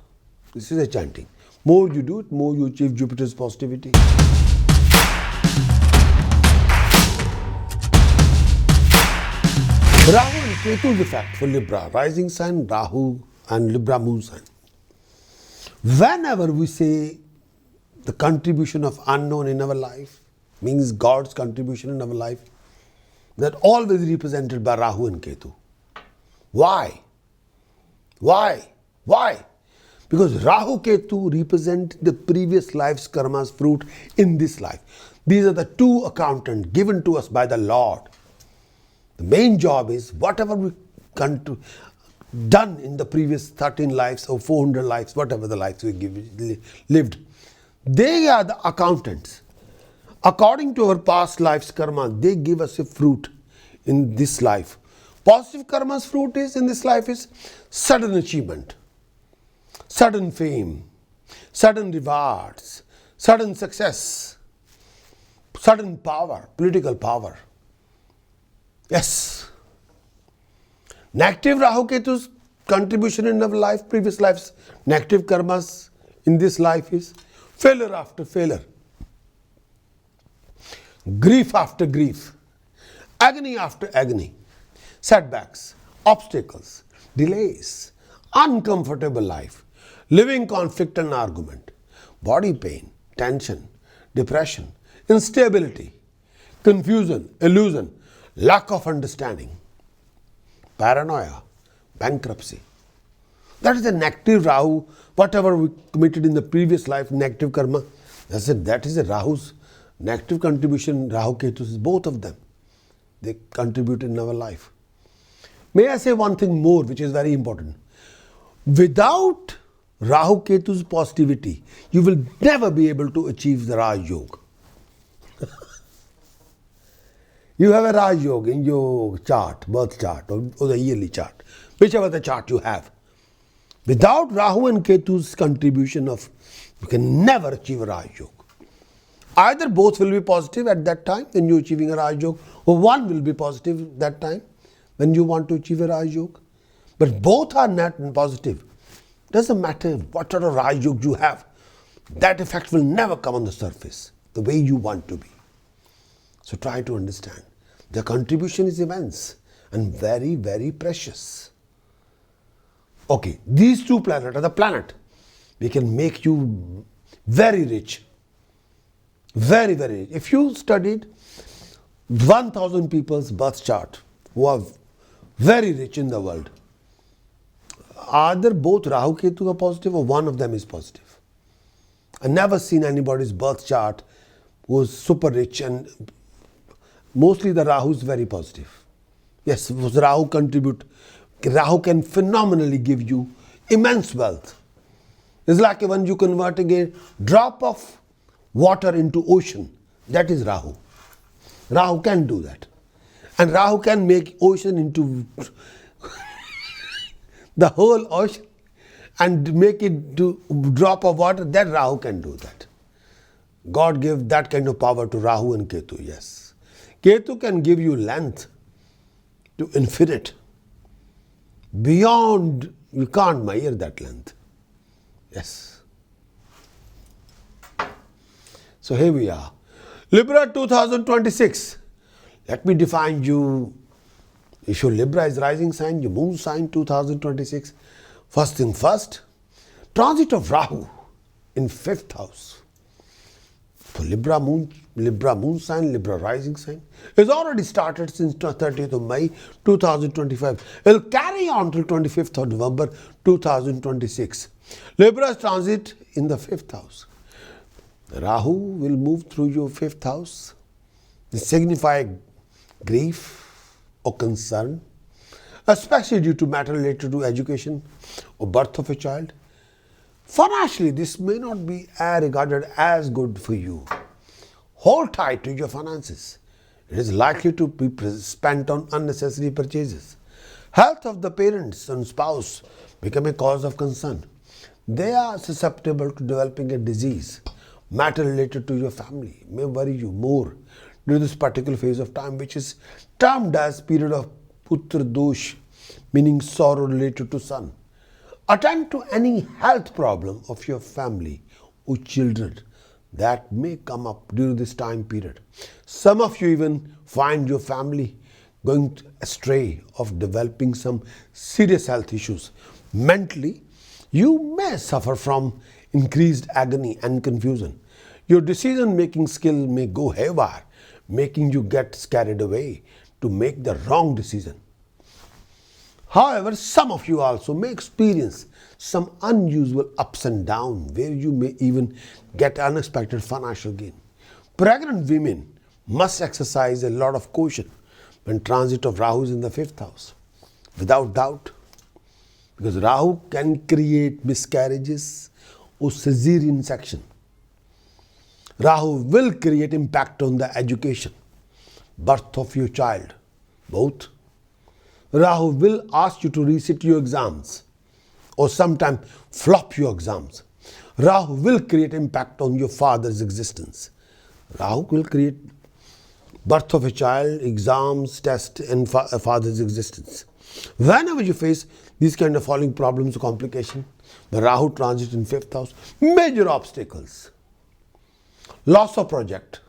This is a chanting. More you do it, more you achieve Jupiter's positivity. Rahu and Ketu's effect for Libra, rising sign, Rahu and Libra moon sign. Whenever we say the contribution of unknown in our life, means God's contribution in our life, that always represented by Rahu and Ketu. Why? Because Rahu Ketu represent the previous life's karma's fruit in this life. These are the two accountants given to us by the Lord. The main job is whatever we done in the previous 13 lives or 400 lives, whatever the lives we lived. They are the accountants. According to our past life's karma, they give us a fruit in this life. Positive karma's fruit is in this life is sudden achievement, sudden fame, sudden rewards, sudden success, sudden power, political power. Yes. Negative Rahu Ketu's contribution in our life, previous lives, negative karmas in this life is failure after failure, grief after grief, agony after agony, setbacks, obstacles, delays, uncomfortable life, living conflict and argument, body pain, tension, depression, instability, confusion, illusion, lack of understanding, paranoia, bankruptcy. That is the negative Rahu, whatever we committed in the previous life, negative karma. That is a Rahu's negative contribution, Rahu Ketu, both of them. they contribute in our life. May I say one thing more which is very important. Without Rahu Ketu's positivity, you will never be able to achieve the Raj Yoga. You have a Raj Yoga in your chart, birth chart or the yearly chart, whichever the chart you have. Without Rahu and Ketu's contribution you can never achieve a Raj Yoga. Either both will be positive at that time when you're achieving a Raj Yoga, or one will be positive that time when you want to achieve a Raj Yoga. But both are not positive. Doesn't matter what sort of Raj Yoga you have, that effect will never come on the surface the way you want to be. So try to understand. The contribution is immense and very, very precious. Okay, these two planets are the planet. We can make you very rich. Very, very rich. If you studied 1,000 people's birth chart who are very rich in the world, either both Rahu Ketu are positive or one of them is positive. I've never seen anybody's birth chart who was super rich, and mostly the Rahu is very positive. Yes, Rahu can phenomenally give you immense wealth. It's like when you converting a drop of water into ocean. That is Rahu. Rahu can do that. And Rahu can make ocean into the whole ocean and make it to drop of water. That Rahu can do that. God gave that kind of power to Rahu and Ketu, yes. Ketu can give you length to infinite. Beyond, you can't measure that length. Yes. So here we are. Libra 2026. Let me define you. If your Libra is rising sign, your moon sign 2026. First thing first, transit of Rahu in 5th house. For Libra moon sign, Libra rising sign, has already started since 30th of May 2025. It will carry on till 25th of November 2026. Libra's transit in the 5th house. Rahu will move through your 5th house. This signifies grief or concern, especially due to matter related to education or birth of a child. Financially, this may not be regarded as good for you. Hold tight to your finances. It is likely to be spent on unnecessary purchases. Health of the parents and spouse become a cause of concern. They are susceptible to developing a disease. Matter related to your family may worry you more during this particular phase of time, which is termed as period of Putra Dosh, meaning sorrow related to son. Attend to any health problem of your family or children that may come up during this time period. Some of you even find your family going astray of developing some serious health issues. Mentally, you may suffer from increased agony and confusion. Your decision-making skill may go haywire, making you get carried away to make the wrong decision. However, some of you also may experience some unusual ups and downs where you may even get unexpected financial gain. Pregnant women must exercise a lot of caution when transit of Rahu is in the 5th house. Without doubt, because Rahu can create miscarriages or cesarean section. Rahu will create impact on the education, birth of your child, both. Rahu will ask you to resit your exams or sometimes flop your exams. Rahu will create impact on your father's existence. Rahu will create birth of a child, exams, test, and father's existence. Whenever you face these kind of following problems or complications, the Rahu transit in 5th house, major obstacles. Loss of project,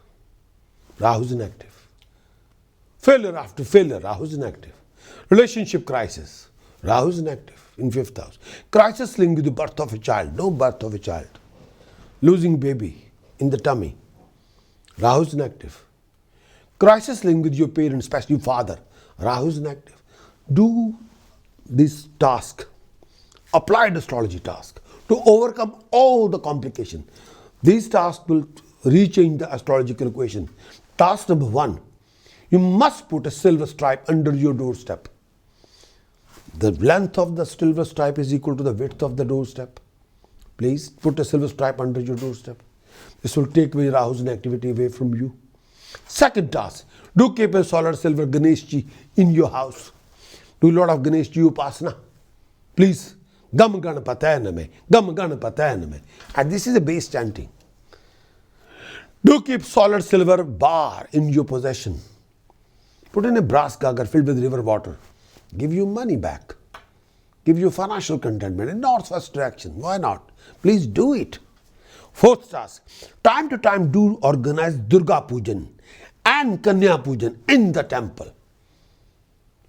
Rahu is inactive. Failure after failure, Rahu is inactive. Relationship crisis, Rahu is inactive in 5th house. Crisis linked with the birth of a child, no birth of a child. Losing baby in the tummy, Rahu is inactive. Crisis linked with your parents, especially father, Rahu is inactive. Do this task, applied astrology task, to overcome all the complications. These tasks will rechange the astrological equation. Task number 1, You must put a silver stripe under your doorstep. The length of the silver stripe is equal to the width of the doorstep. Please put a silver stripe under your doorstep. This will take away Rahu's inactivity away from you. Second task, do keep a solid silver Ganesh ji in your house. Do a lot of Ganesh ji upasana. Please, Gam Ganapataya Name, Gam Ganapataya Name. And this is a base chanting. Do keep solid silver bar in your possession. Put in a brass gagar filled with river water. Give you money back. Give you financial contentment in northwest direction. Why not? Please do it. Fourth task, time to time do organize Durga Pujan and Kanya Pujan in the temple.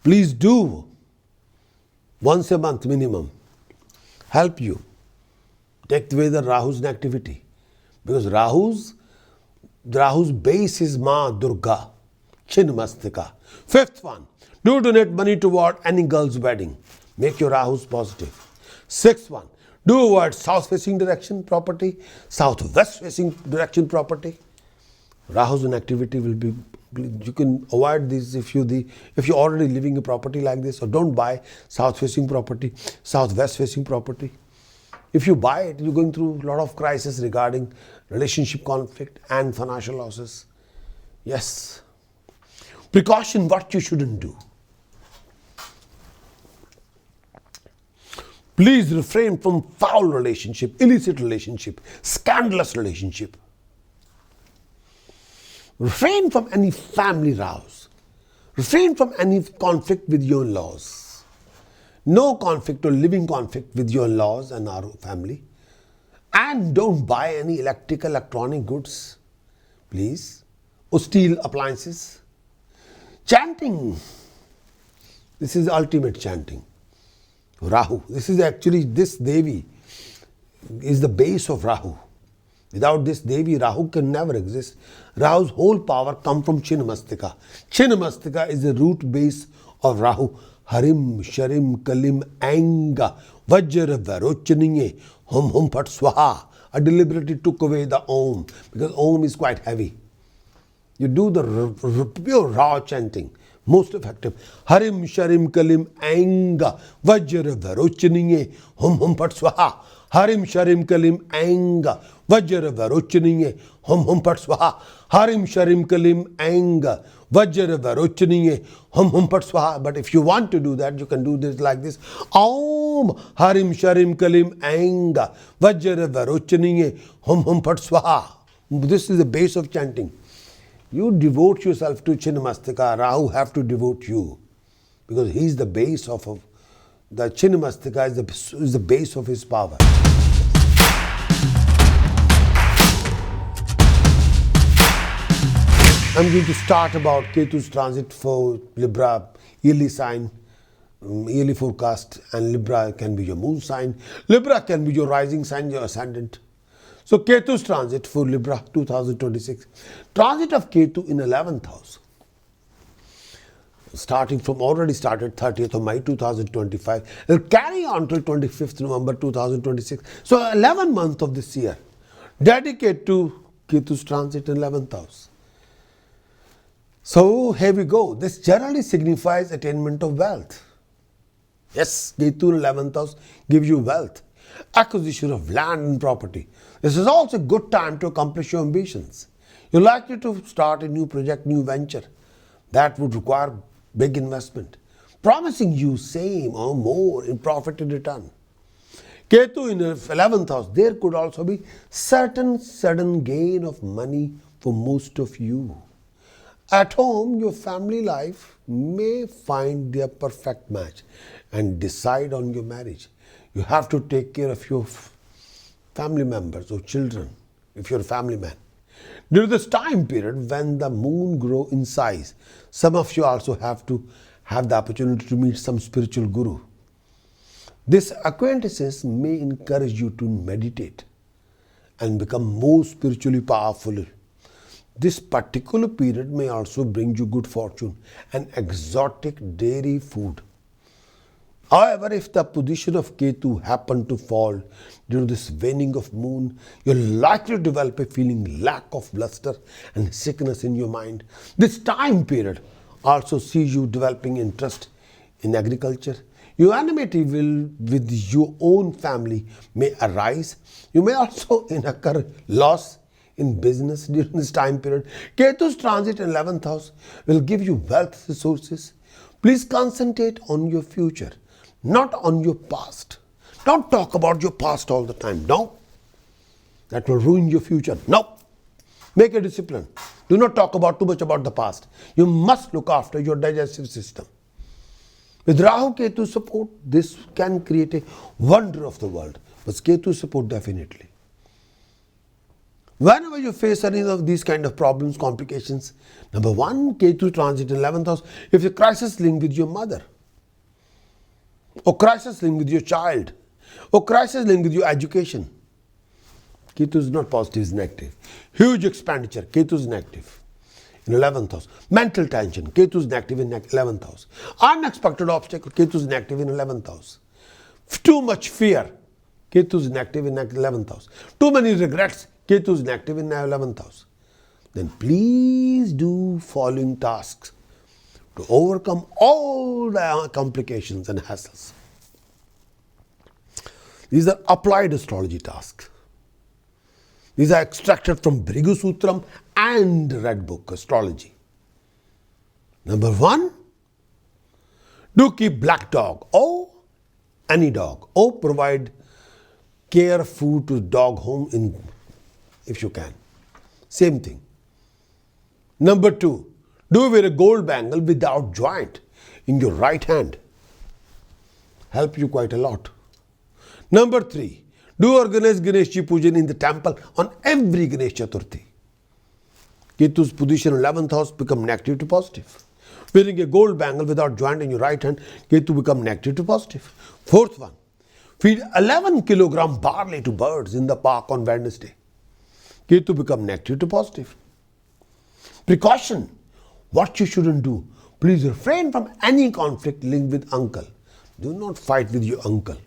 Please do. Once a month minimum. Help you. Take away the Rahu's inactivity. Because Rahu's base is Ma Durga, Chinmastika. Fifth one, do donate money toward any girl's wedding. Make your Rahus positive. Sixth one, do avoid south-facing direction property, southwest-facing direction property. Rahu's inactivity will be, you can avoid this if you're already living a property like this, or don't buy south-facing property, southwest-facing property. If you buy it, you're going through a lot of crisis regarding relationship conflict and financial losses. Yes. Precaution, what you shouldn't do. Please refrain from foul relationship, illicit relationship, scandalous relationship. Refrain from any family rows. Refrain from any conflict with your in-laws. No conflict or living conflict with your in-laws and our family. And don't buy any electronic goods, please, or steel appliances. Chanting. This is ultimate chanting. Rahu. This is actually, this Devi is the base of Rahu. Without this Devi, Rahu can never exist. Rahu's whole power comes from Chinmastika. Chinmastika is the root base of Rahu. Harim, Sharim, Kalim, Anga, Vajra, Varochaniye, Hum Phat Swaha. I deliberately took away the Om because Om is quite heavy. You do the pure raw chanting, most effective. Harim, Sharim, Kalim, Anga, Vajra, Varochaniye, Hum Phat Swaha. Harim, Sharim, Kalim, Anga, Vajra, Varochaniye, Hum Phat Swaha. Harim, Sharim, Kalim, Anga, Vajra, Varochaniye, Hum Phat Swaha. But if you want to do that, you can do this like this. Om, Harim, Sharim, Kalim, Anga, Vajra, Varochaniye, Hum Phat Swaha. This is the base of chanting. You devote yourself to Chinmastika, Rahu have to devote you. Because he is the base of the Chinmastika is the base of his power. I'm going to start about Ketu's transit for Libra, yearly sign, yearly forecast, and Libra can be your moon sign. Libra can be your rising sign, your ascendant. So Ketu's transit for Libra 2026. Transit of Ketu in 11th house. Already started 30th of May 2025. It will carry on till 25th November 2026. So 11 months of this year dedicate to Ketu's transit in 11th house. So here we go. This generally signifies attainment of wealth. Yes, Ketu in 11th house gives you wealth. Acquisition of land and property. This is also a good time to accomplish your ambitions. You're likely to start a new project, new venture. That would require big investment, promising you same or more in profit and return. Ketu in the 11th house, there could also be certain sudden gain of money for most of you. At home, your family life may find their perfect match and decide on your marriage. You have to take care of your family members or children if you're a family man. During this time period when the moon grows in size, some of you also have to have the opportunity to meet some spiritual guru. These acquaintances may encourage you to meditate and become more spiritually powerful. This particular period may also bring you good fortune and exotic dairy food. However, if the position of Ketu happen to fall during this waning of moon, you're likely to develop a feeling lack of luster and sickness in your mind. This time period also sees you developing interest in agriculture. Your enmity will with your own family may arise. You may also incur loss in business during this time period. Ketu's transit in 11th house will give you wealth resources. Please concentrate on your future, not on your past. Don't talk about your past all the time. No. That will ruin your future. No. Make a discipline. Do not talk about too much about the past. You must look after your digestive system. With Rahu Ketu support, this can create a wonder of the world. But Ketu support definitely. Whenever you face any of these kind of problems, complications, number one, Ketu transit in 11th house, if a crisis link with your mother, or crisis link with your child, or crisis link with your education, Ketu is not positive, is negative. Huge expenditure, Ketu is negative in 11th house. Mental tension, Ketu is negative in 11th house. Unexpected obstacle, Ketu is negative in 11th house. Too much fear, Ketu is negative in 11th house. Too many regrets, Ketu is negative in 11th house. Then please do following tasks to overcome all the complications and hassles. These are applied astrology tasks. These are extracted from Bhrigu Sutram and Red Book Astrology. Number one, do keep black dog or any dog, or provide care food to dog home in if you can. Same thing. Number two, do wear a gold bangle without joint in your right hand. Help you quite a lot. Number three, do organize Ganeshji Pujan in the temple on every Ganesh Chaturthi. Ketu's position 11th house become negative to positive. Wearing a gold bangle without joint in your right hand, Ketu become negative to positive. Fourth one, feed 11 kilogram barley to birds in the park on Wednesday. Ketu become negative to positive. Precaution, what you shouldn't do. Please refrain from any conflict linked with uncle. Do not fight with your uncle.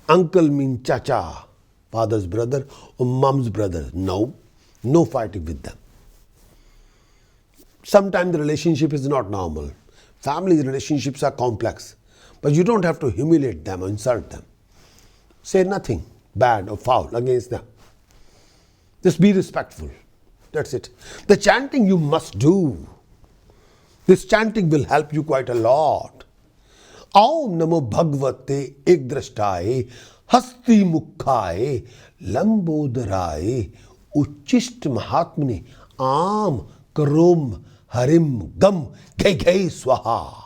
Uncle means chacha, father's brother or mom's brother. No fighting with them. Sometimes the relationship is not normal. Family relationships are complex. But you don't have to humiliate them or insult them. Say nothing bad or foul against them. Just be respectful. That's it. The chanting you must do. This chanting will help you quite a lot. Aum Namo Bhagavate Ekdrashtaye Hasti Mukhaye Lambodaraye Uchist Mahatmane Am Karom Harim Gam Ghai Swaha.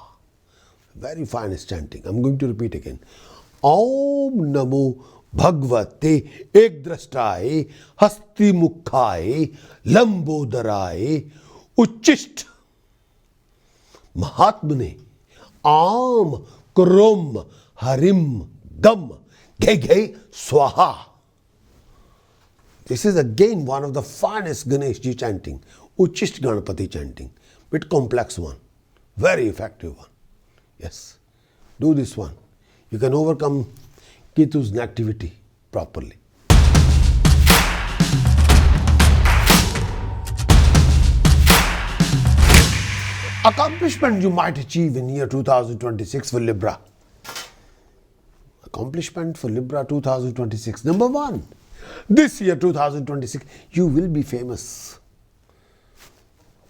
Very fine chanting. I'm going to repeat again. Aum Namo Bhagavate Ekdrashtaye Hasti Mukhaye Lambodaraye Uchist Mahatmane Am Krom Harim Gam Ghai Swaha. This is again one of the finest Ganeshji chanting, Uchist Ganapati chanting, bit complex one, very effective one. Yes, do this one. You can overcome Ketu's negativity properly. Accomplishment you might achieve in year 2026 for Libra. Accomplishment for Libra 2026. Number one, this year 2026, you will be famous,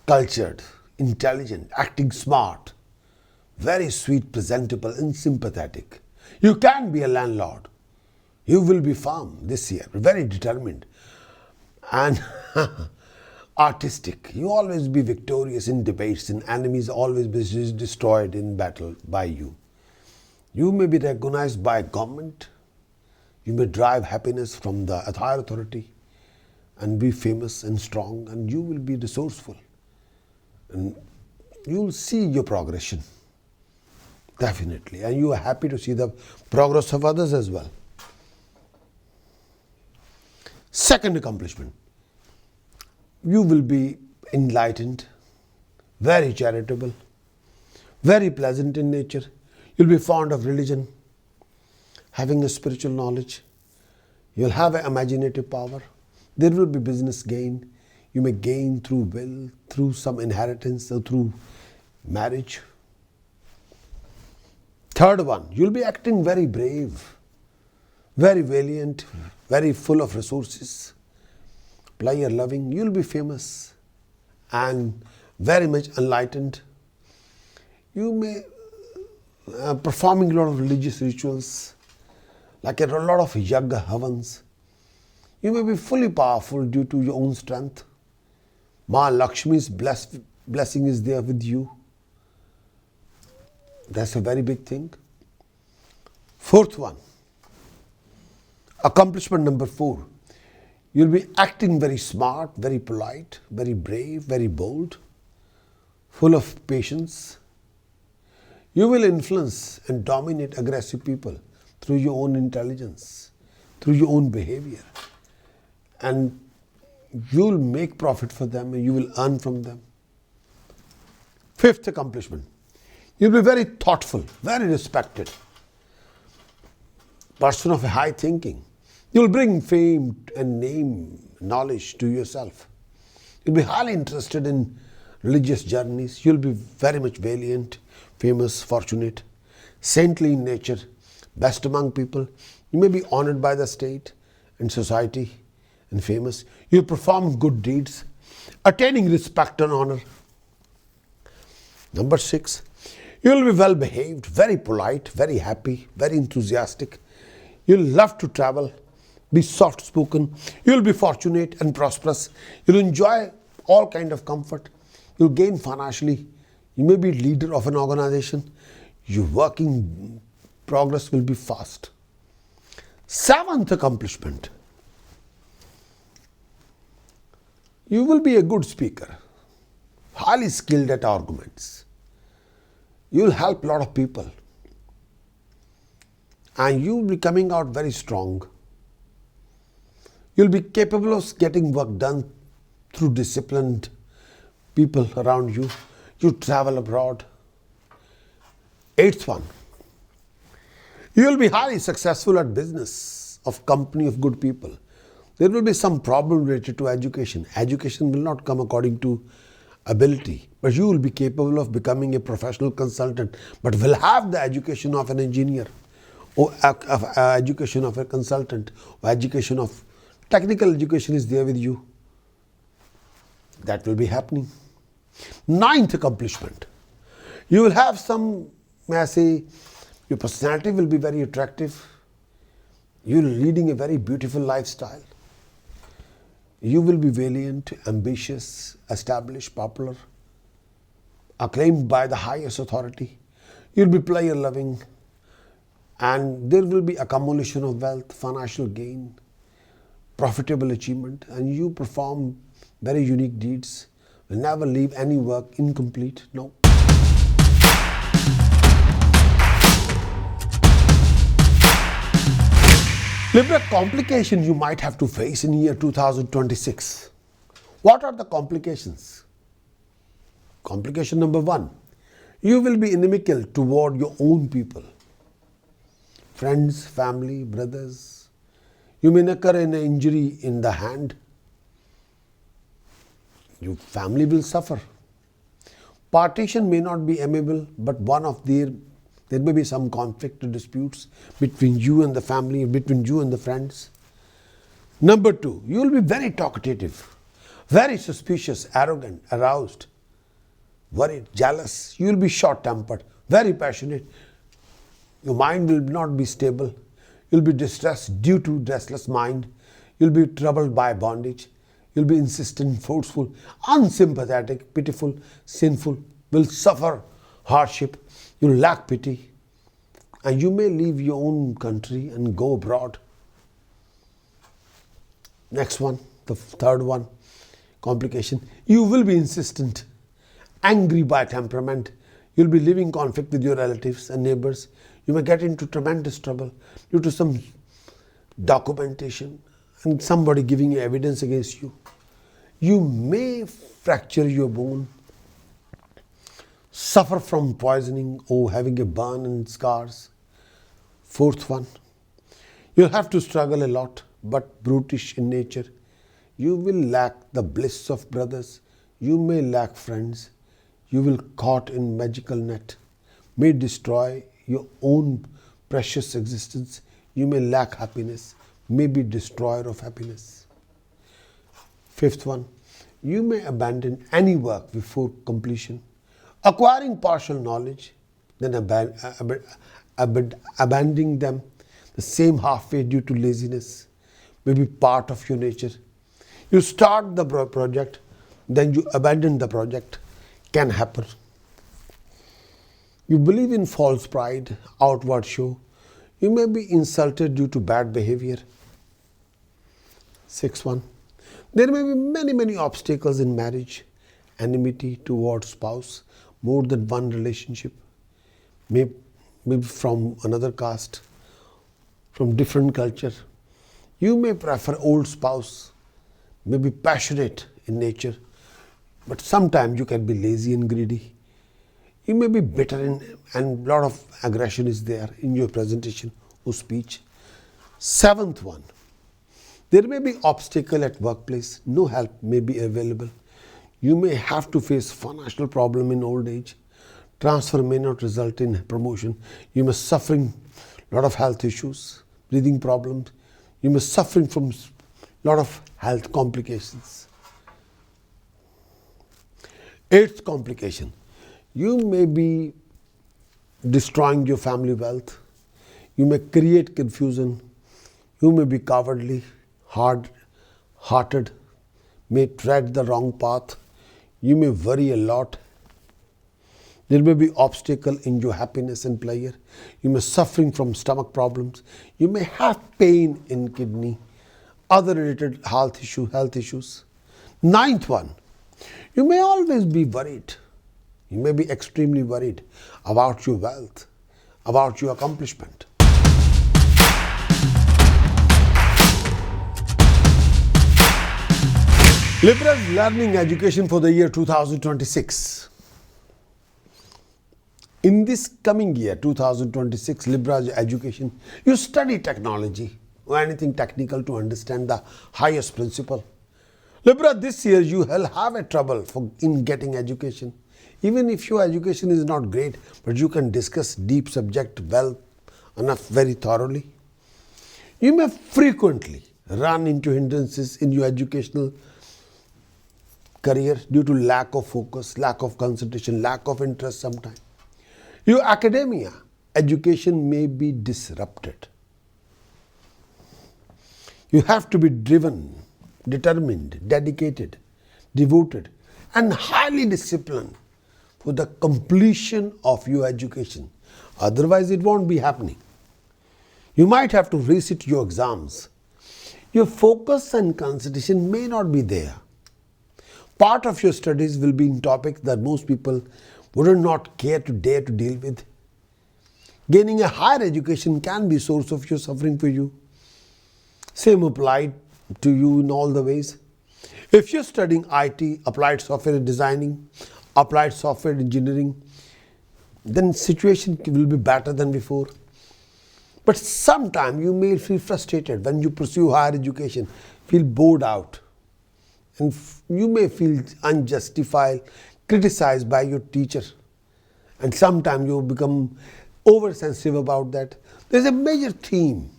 cultured, intelligent, acting smart, very sweet, presentable and sympathetic. You can be a landlord. You will be firm this year, very determined and artistic. You always be victorious in debates and enemies always be destroyed in battle by you. You may be recognized by government. You may drive happiness from the higher authority and be famous and strong, and you will be resourceful. And you will see your progression, definitely. And you are happy to see the progress of others as well. Second accomplishment, you will be enlightened, very charitable, very pleasant in nature. You'll be fond of religion, having a spiritual knowledge. You'll have an imaginative power. There will be business gain. You may gain through will, through some inheritance, or through marriage. Third one, you'll be acting very brave, very valiant, very full of resources, player loving. You'll be famous and very much enlightened. You may performing a lot of religious rituals, like a lot of yaga havans. You may be fully powerful due to your own strength. Ma Lakshmi's blessing is there with you. That's a very big thing. Fourth one, accomplishment number 4. You'll be acting very smart, very polite, very brave, very bold, full of patience. You will influence and dominate aggressive people through your own intelligence, through your own behavior. And you'll make profit for them and you will earn from them. Fifth accomplishment, you'll be very thoughtful, very respected, person of high thinking. You'll bring fame and name, knowledge to yourself. You'll be highly interested in religious journeys. You'll be very much valiant, famous, fortunate, saintly in nature, best among people. You may be honored by the state and society and famous. You perform good deeds, attaining respect and honor. Number 6, you will be well behaved, very polite, very happy, very enthusiastic. You'll love to travel, be soft spoken. You'll be fortunate and prosperous. You'll enjoy all kind of comfort. You'll gain financially. You may be leader of an organization. Your working progress will be fast. 7th accomplishment, you will be a good speaker, highly skilled at arguments. You will help a lot of people. And you will be coming out very strong. You'll be capable of getting work done through disciplined people around you. You travel abroad. 8th one, you will be highly successful at business of company of good people. There will be some problem related to education. Education will not come according to ability, but you will be capable of becoming a professional consultant, but will have the education of an engineer, or education of a consultant, or education of technical education is there with you. That will be happening. 9th accomplishment, you will have some, may I say, your personality will be very attractive. You are leading a very beautiful lifestyle. You will be valiant, ambitious, established, popular, acclaimed by the highest authority. You will be player loving, and there will be accumulation of wealth, financial gain, profitable achievement, and you perform very unique deeds. Will never leave any work incomplete. No. Libra, complications you might have to face in year 2026. What are the complications? Complication number 1, you will be inimical toward your own people. Friends, family, brothers. You may occur an injury in the hand. Your family will suffer. Partition may not be amicable, but there may be some conflict or disputes between you and the family, between you and the friends. Number 2, you will be very talkative, very suspicious, arrogant, aroused, worried, jealous. You will be short-tempered, very passionate. Your mind will not be stable. You will be distressed due to restless mind. You will be troubled by bondage. You will be insistent, forceful, unsympathetic, pitiful, sinful, will suffer hardship. You will lack pity, and you may leave your own country and go abroad. Next one, the third one, complication. You will be insistent, angry by temperament. You will be living conflict with your relatives and neighbors. You may get into tremendous trouble due to some documentation and somebody giving you evidence against you. You may fracture your bone. suffer from poisoning or having a burn and scars. Fourth one, you'll have to struggle a lot, but brutish in nature. You will lack the bliss of brothers. You may lack friends. You will caught in magical net, may destroy your own precious existence. You may lack happiness, may be destroyer of happiness. Fifth one, you may abandon any work before completion, acquiring partial knowledge, then abandoning them the same halfway due to laziness, may be part of your nature. You start the project, then you abandon the project, can happen. You believe in false pride, outward show. You may be insulted due to bad behavior. Sixth one, there may be many obstacles in marriage, enmity towards spouse, more than one relationship, maybe from another caste, from different culture. You may prefer old spouse, may be passionate in nature, but sometimes you can be lazy and greedy. You may be bitter and lot of aggression is there in your presentation or speech. Seventh one, there may be obstacle at workplace, no help may be available. You may have to face financial problem in old age. Transfer may not result in promotion. You may suffering lot of health issues, breathing problems. You may suffering from lot of health complications. Eighth complication, you may be destroying your family wealth. You may create confusion. You may be cowardly, hard-hearted, may tread the wrong path. You may worry a lot. There may be obstacle in your happiness and pleasure. You may suffering from stomach problems. You may have pain in kidney, other related health issues. Ninth one, you may always be worried. You may be extremely worried about your wealth, about your accomplishment. Libra's learning education for the year 2026. In this coming year, 2026, Libra's education, you study technology or anything technical to understand the highest principle. Libra, this year you will have a trouble in getting education. Even if your education is not great, but you can discuss deep subject well enough, very thoroughly. You may frequently run into hindrances in your educational career due to lack of focus, lack of concentration, lack of interest sometimes. Your academia, education may be disrupted. You have to be driven, determined, dedicated, devoted, and highly disciplined for the completion of your education. Otherwise, it won't be happening. You might have to resit your exams. Your focus and concentration may not be there. Part of your studies will be in topics that most people would not care to dare to deal with. Gaining a higher education can be a source of your suffering for you. Same applied to you in all the ways. If you're studying IT, applied software designing, applied software engineering, then situation will be better than before. But sometimes you may feel frustrated when you pursue higher education, feel bored out. And you may feel unjustified, criticized by your teacher. And sometimes you become oversensitive about that. There's a major theme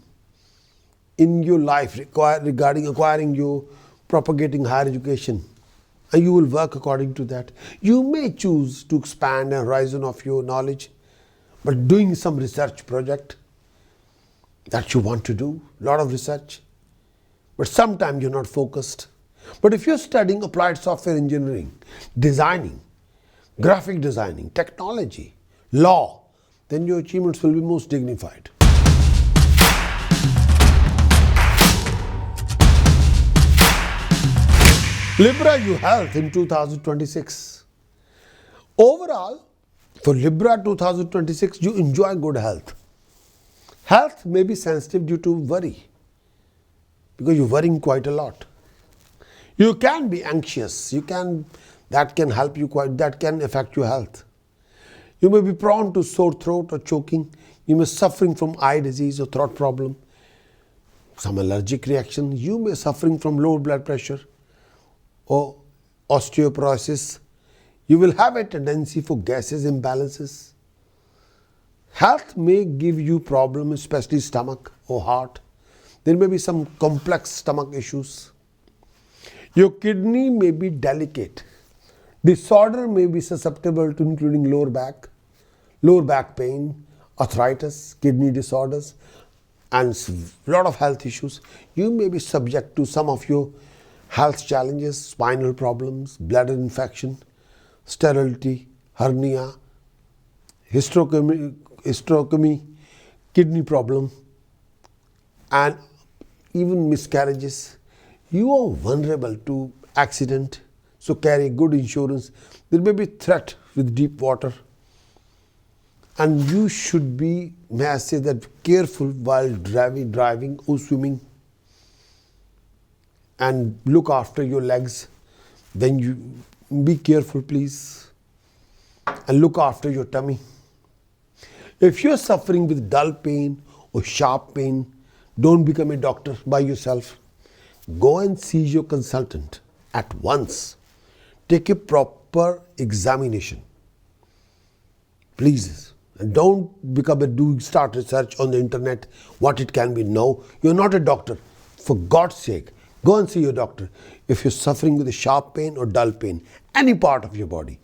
in your life regarding acquiring your propagating higher education. And you will work according to that. You may choose to expand the horizon of your knowledge, but doing some research project that you want to do, a lot of research. But sometimes you're not focused. But if you're studying applied software engineering, designing, graphic designing, technology, law, then your achievements will be most dignified. Libra, your health in 2026. Overall, for Libra 2026, you enjoy good health. Health may be sensitive due to worry, because you're worrying quite a lot. You can be anxious. That can help you that can affect your health. You may be prone to sore throat or choking. You may be suffering from eye disease or throat problem, some allergic reaction. You may be suffering from low blood pressure or osteoporosis. You will have a tendency for gases imbalances. Health may give you problems, especially stomach or heart. There may be some complex stomach issues. Your kidney may be delicate. Disorder may be susceptible to including lower back pain, arthritis, kidney disorders, and a lot of health issues. You may be subject to some of your health challenges, spinal problems, bladder infection, sterility, hernia, hysterectomy, kidney problem, and even miscarriages. You are vulnerable to accident, so carry good insurance. There may be threat with deep water, and you should be, may I say that, careful while driving or swimming, and look after your legs. Then you be careful, please, and look after your tummy. If you are suffering with dull pain or sharp pain, don't become a doctor by yourself. Go and see your consultant at once. Take a proper examination. Please, and don't start research on the internet what it can be. No, you're not a doctor. For God's sake, go and see your doctor. If you're suffering with a sharp pain or dull pain, any part of your body,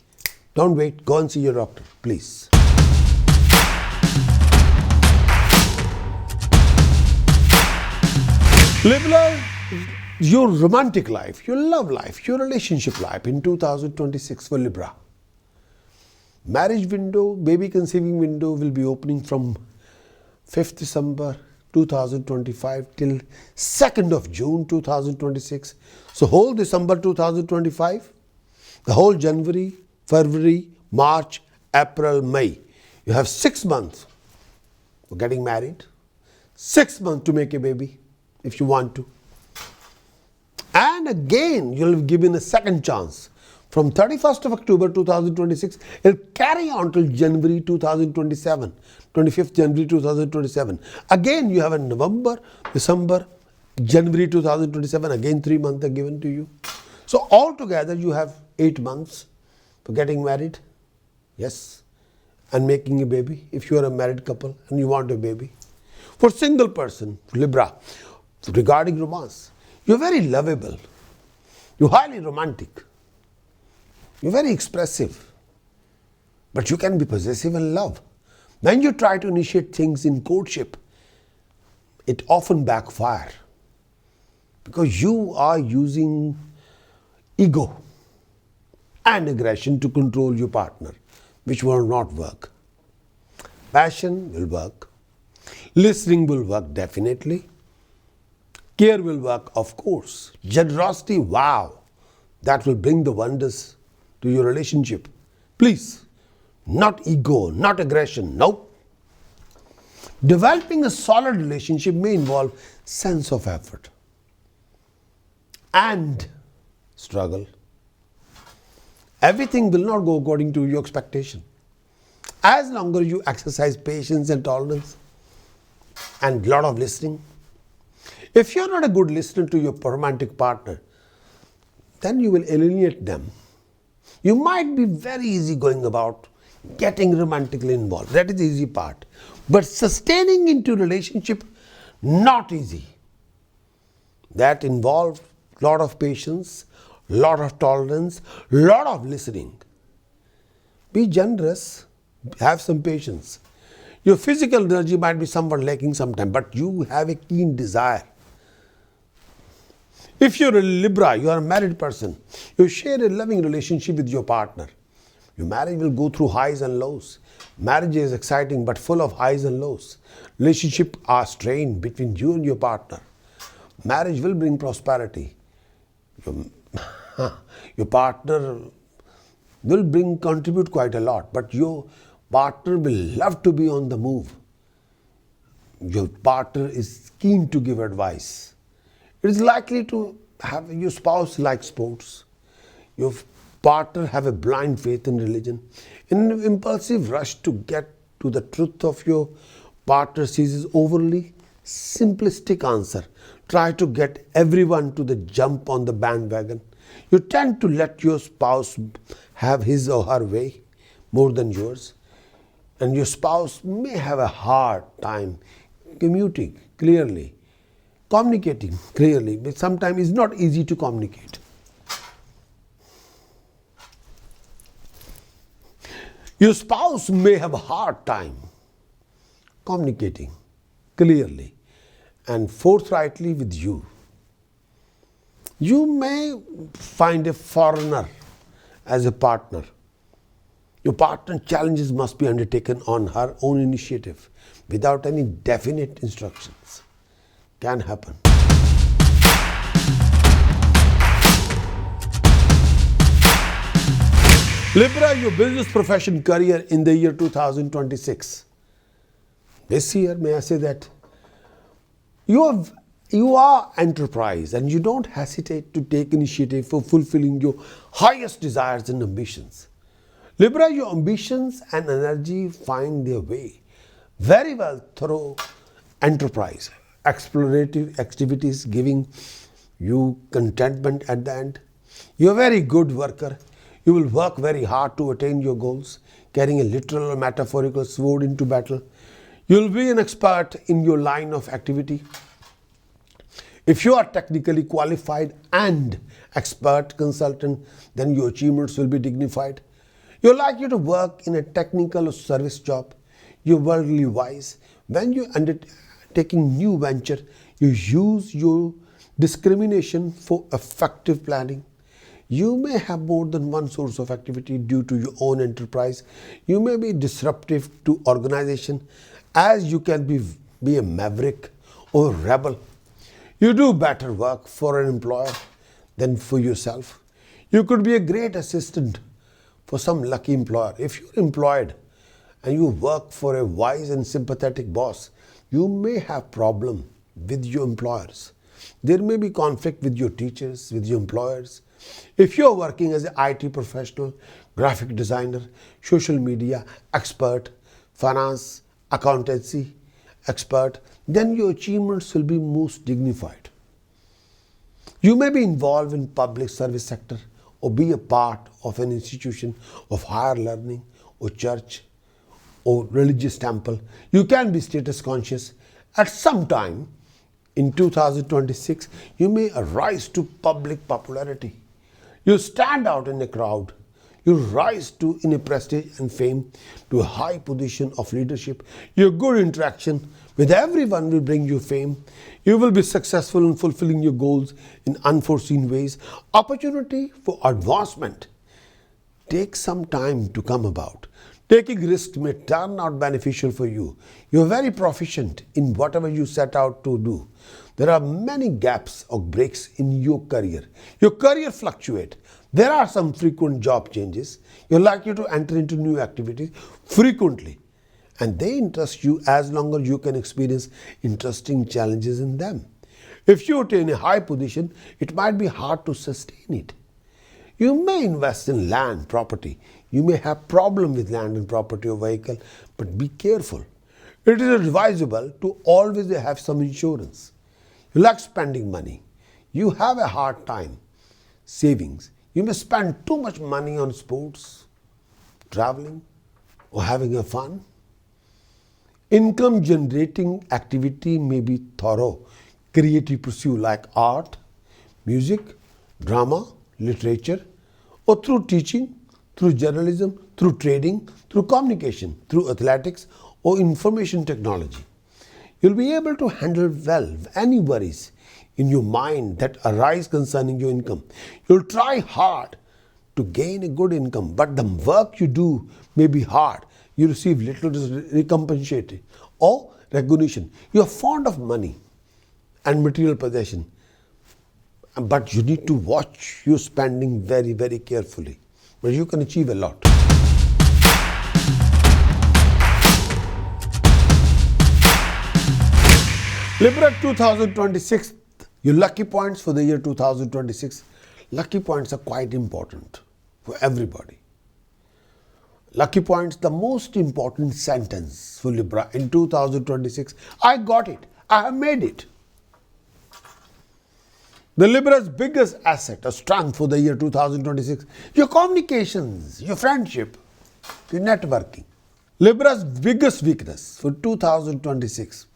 don't wait. Go and see your doctor, please. Libra, your romantic life, your love life, your relationship life in 2026 for Libra. Marriage window, baby conceiving window will be opening from 5th December 2025 till 2nd of June 2026. So whole December 2025, the whole January, February, March, April, May. You have 6 months for getting married, 6 months to make a baby if you want to. And again, you'll be given a second chance. From 31st of October 2026, it'll carry on till January 2027, 25th January 2027. Again, you have a November, December, January 2027, again 3 months are given to you. So altogether, you have 8 months for getting married, yes, and making a baby if you are a married couple and you want a baby. For single person, Libra, regarding romance, you're very lovable, you're highly romantic, you're very expressive, but you can be possessive in love. When you try to initiate things in courtship, it often backfires because you are using ego and aggression to control your partner, which will not work. Passion will work, listening will work definitely, care will work, of course. Generosity, wow, that will bring the wonders to your relationship. Please, not ego, not aggression, no. Developing a solid relationship may involve sense of effort and struggle. Everything will not go according to your expectation. As long as you exercise patience and tolerance and lot of listening. If you're not a good listener to your romantic partner, then you will alienate them. You might be very easy going about getting romantically involved. That is the easy part. But sustaining into relationship, not easy. That involves lot of patience, lot of tolerance, lot of listening. Be generous, have some patience. Your physical energy might be somewhat lacking sometimes, but you have a keen desire. If you're a Libra, you are a married person, you share a loving relationship with your partner. Your marriage will go through highs and lows. Marriage is exciting but full of highs and lows. Relationships are strained between you and your partner. Marriage will bring prosperity. Your partner will contribute quite a lot, but your partner will love to be on the move. Your partner is keen to give advice. It is likely to have your spouse like sports. Your partner have a blind faith in religion. In an impulsive rush to get to the truth of your partner seizes overly simplistic answer. Try to get everyone to the jump on the bandwagon. You tend to let your spouse have his or her way more than yours. And your spouse may have a hard time communicating clearly, but sometimes it's not easy to communicate. Your spouse may have a hard time communicating clearly and forthrightly with you. You may find a foreigner as a partner. Your partner's challenges must be undertaken on her own initiative without any definite instructions. Can happen. Libra, your business, profession, career in the year 2026. This year, may I say that you are enterprise and you don't hesitate to take initiative for fulfilling your highest desires and ambitions. Libra, your ambitions and energy find their way very well through enterprise, explorative activities giving you contentment at the end. You're a very good worker. You will work very hard to attain your goals, carrying a literal or metaphorical sword into battle. You'll be an expert in your line of activity. If you are technically qualified and expert consultant, then your achievements will be dignified. You're likely to work in a technical or service job. You're worldly wise. When you're undertaking new venture, you use your discrimination for effective planning. You may have more than one source of activity due to your own enterprise. You may be disruptive to organization as you can be a maverick or a rebel. You do better work for an employer than for yourself. You could be a great assistant for some lucky employer. If you're employed and you work for a wise and sympathetic boss, you may have problem with your employers. There may be conflict with your teachers, with your employers. If you're working as an IT professional, graphic designer, social media expert, finance, accountancy expert, then your achievements will be most dignified. You may be involved in public service sector or be a part of an institution of higher learning or church or religious temple. You can be status conscious. At some time in 2026, you may rise to public popularity. You stand out in a crowd. You rise in a prestige and fame to a high position of leadership. Your good interaction with everyone will bring you fame. You will be successful in fulfilling your goals in unforeseen ways. Opportunity for advancement takes some time to come about. Taking risks may turn out beneficial for you. You are very proficient in whatever you set out to do. There are many gaps or breaks in your career. Your career fluctuates. There are some frequent job changes. You're likely to enter into new activities frequently, and they interest you as long as you can experience interesting challenges in them. If you attain a high position, it might be hard to sustain it. You may invest in land, property. You may have problem with land and property or vehicle, but be careful. It is advisable to always have some insurance. You like spending money. You have a hard time savings. You may spend too much money on sports, traveling, or having a fun. Income generating activity may be thorough. Creative pursuit like art, music, drama, literature, or through teaching, through journalism, through trading, through communication, through athletics, or information technology. You'll be able to handle well any worries in your mind that arise concerning your income. You'll try hard to gain a good income, but the work you do may be hard. You receive little recompense or recognition. You are fond of money and material possession, but you need to watch your spending very, very carefully. But you can achieve a lot. Libra 2026, your lucky points for the year 2026. Lucky points are quite important for everybody. Lucky points, the most important sentence for Libra in 2026. I got it. I have made it. The Libra's biggest asset, a strength for the year 2026, your communications, your friendship, your networking. Libra's biggest weakness for 2026,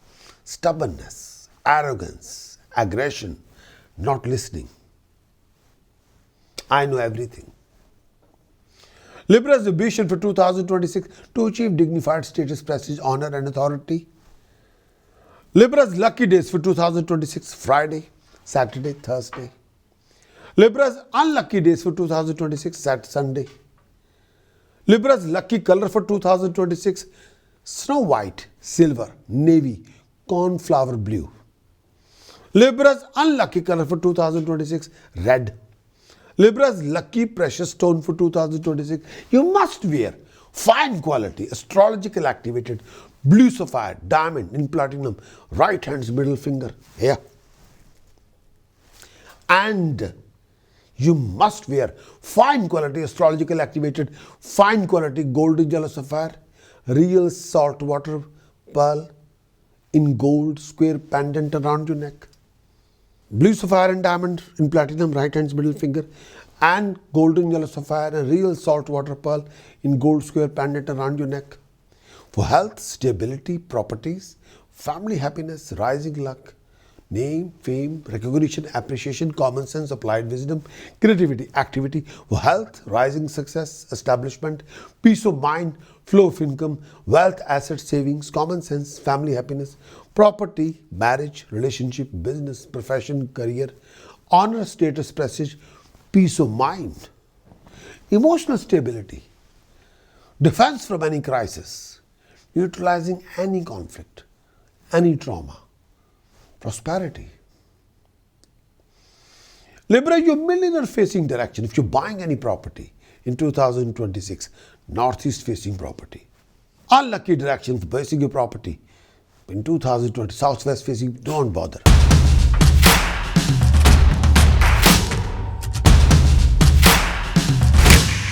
stubbornness, arrogance, aggression, not listening. I know everything. Libra's ambition for 2026 to achieve dignified status, prestige, honor and authority. Libra's lucky days for 2026, Friday, Saturday, Thursday. Libra's unlucky days for 2026, Sunday. Libra's lucky color for 2026, snow white, silver, navy, cornflower blue. Libra's unlucky color for 2026, red. Libra's lucky precious stone for 2026, you must wear fine quality, astrological activated, blue sapphire, diamond in platinum, right hand's middle finger, here. And you must wear fine quality, astrological activated, fine quality golden yellow sapphire, real salt water pearl in gold square pendant around your neck. Blue sapphire and diamond in platinum, right hand's middle finger, and golden yellow sapphire and real salt water pearl in gold square pendant around your neck. For health, stability, properties, family happiness, rising luck, name, fame, recognition, appreciation, common sense, applied wisdom, creativity, activity. For health, rising success, establishment, peace of mind, flow of income, wealth, assets, savings, common sense, family happiness, property, marriage, relationship, business, profession, career, honor, status, prestige, peace of mind, emotional stability, defense from any crisis, neutralizing any conflict, any trauma, prosperity. Libra, your millionaire facing direction, if you're buying any property in 2026, northeast facing property. Unlucky direction for purchasing your property in 2020, southwest facing, don't bother.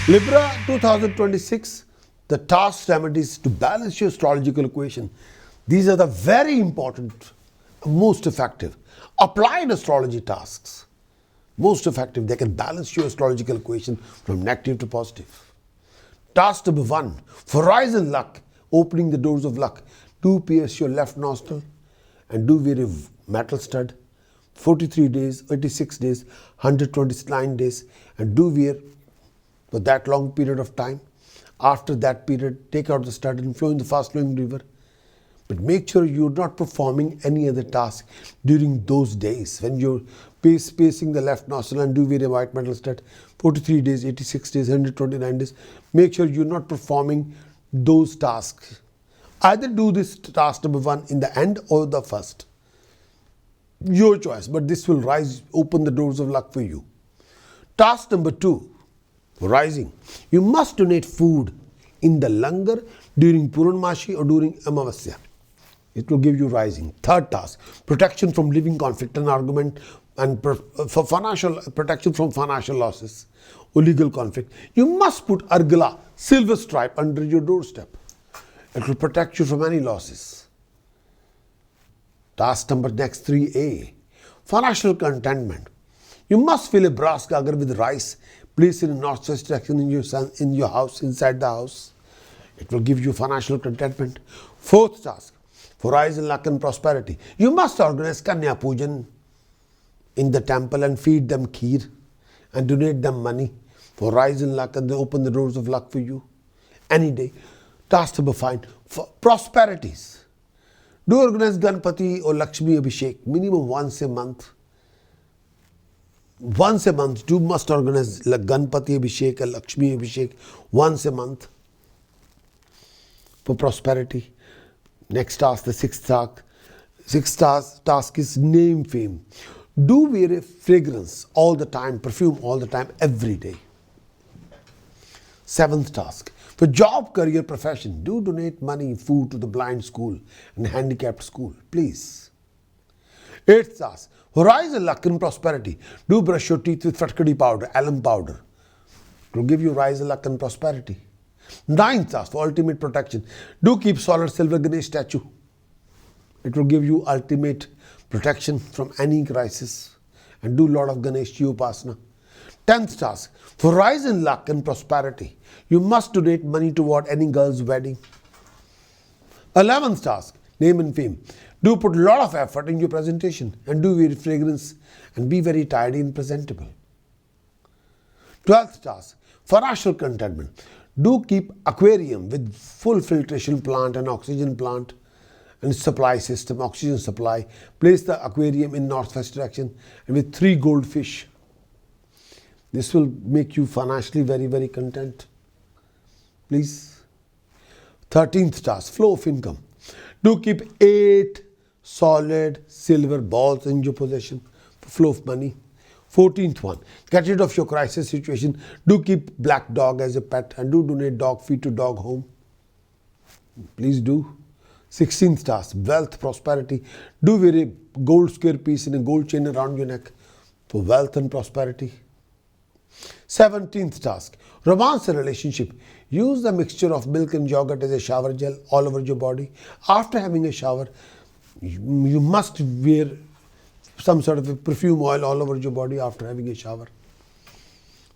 Libra 2026, the task remedies to balance your astrological equation. These are the very important, most effective, applied astrology tasks. Most effective, they can balance your astrological equation from negative to positive. Task number 1, for rise in luck, opening the doors of luck. Do pierce your left nostril and do wear a metal stud. 43 days, 86 days, 129 days, and do wear for that long period of time. After that period, take out the stud and flow in the fast flowing river. But make sure you're not performing any other task during those days when you're piercing the left nostril and do wear a white metal stud. 43 days, 86 days, 129 days. Make sure you're not performing those tasks. Either do this task number 1 in the end or the first. Your choice, but this will open the doors of luck for you. Task number 2, rising. You must donate food in the langar during Purnamashi or during Amavasya. It will give you rising. Third task, protection from living conflict and argument and for financial protection from financial losses or legal conflict. You must put Argala, silver stripe, under your doorstep. It will protect you from any losses. Task number next 3A, financial contentment. You must fill a brass gagar with rice, place it in northwest direction in your house, inside the house. It will give you financial contentment. Fourth task, for rise in luck and prosperity. You must organize Kanya Pujan in the temple and feed them kheer and donate them money for rise in luck, and they open the doors of luck for you any day. Task number 5, for prosperities. Do organize Ganpati or Lakshmi Abhishek minimum once a month. Once a month, you must organize Ganpati Abhishek or Lakshmi Abhishek once a month for prosperity. Next task, the sixth task. Sixth task is name fame. Do wear a fragrance all the time, perfume all the time, every day. Seventh task, for job, career, profession, do donate money, food to the blind school and handicapped school, please. Eighth task, for rise in luck and prosperity, do brush your teeth with fatkadi powder, alum powder. It will give you rise, luck and prosperity. Ninth task for ultimate protection. Do keep solid silver Ganesh statue. It will give you ultimate protection from any crisis. And do lot of Ganesh Upasana. 10th task for rise in luck and prosperity. You must donate money toward any girl's wedding. 11th task, name and fame. Do put a lot of effort in your presentation and do wear fragrance and be very tidy and presentable. 12th task, financial contentment. Do keep aquarium with full filtration plant and oxygen plant and supply system, oxygen supply. Place the aquarium in northwest direction and with 3 goldfish. This will make you financially very, very content. Please. 13th task, flow of income. Do keep 8 solid silver balls in your possession for flow of money. 14th one, get rid of your crisis situation. Do keep black dog as a pet and do donate dog feed to dog home. Please do. 16th task, wealth, prosperity. Do wear a gold square piece and a gold chain around your neck for wealth and prosperity. 17th task, romance and relationship. Use the mixture of milk and yogurt as a shower gel all over your body. After having a shower, you must wear some sort of a perfume oil all over your body after having a shower.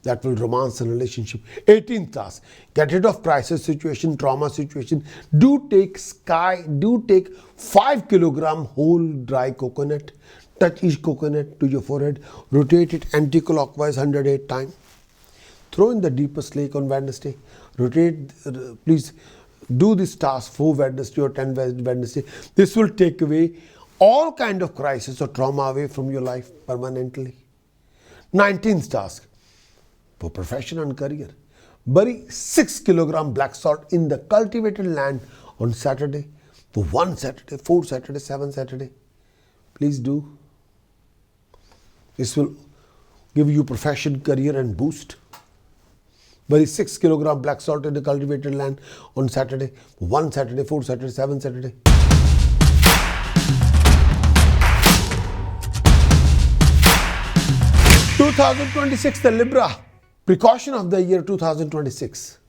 That will romance and relationship. 18th task, get rid of crisis situation, trauma situation. Do take 5 kilogram whole dry coconut. Touch each coconut to your forehead. Rotate it anti-clockwise 108 times. Throw in the deepest lake on Wednesday. Rotate, please do this task 4 Wednesday or 10 Wednesday. This will take away all kind of crisis or trauma away from your life permanently. 19th task for profession and career. Bury 6 kilogram black salt in the cultivated land on Saturday for 1 Saturday, 4 Saturday, 7 Saturday. Please do. This will give you profession, career and boost. Bury 6 kilogram black salt in the cultivated land on Saturday, 1 Saturday, 4 Saturday, 7 Saturday. (2026) the Libra. Precaution of the year 2026.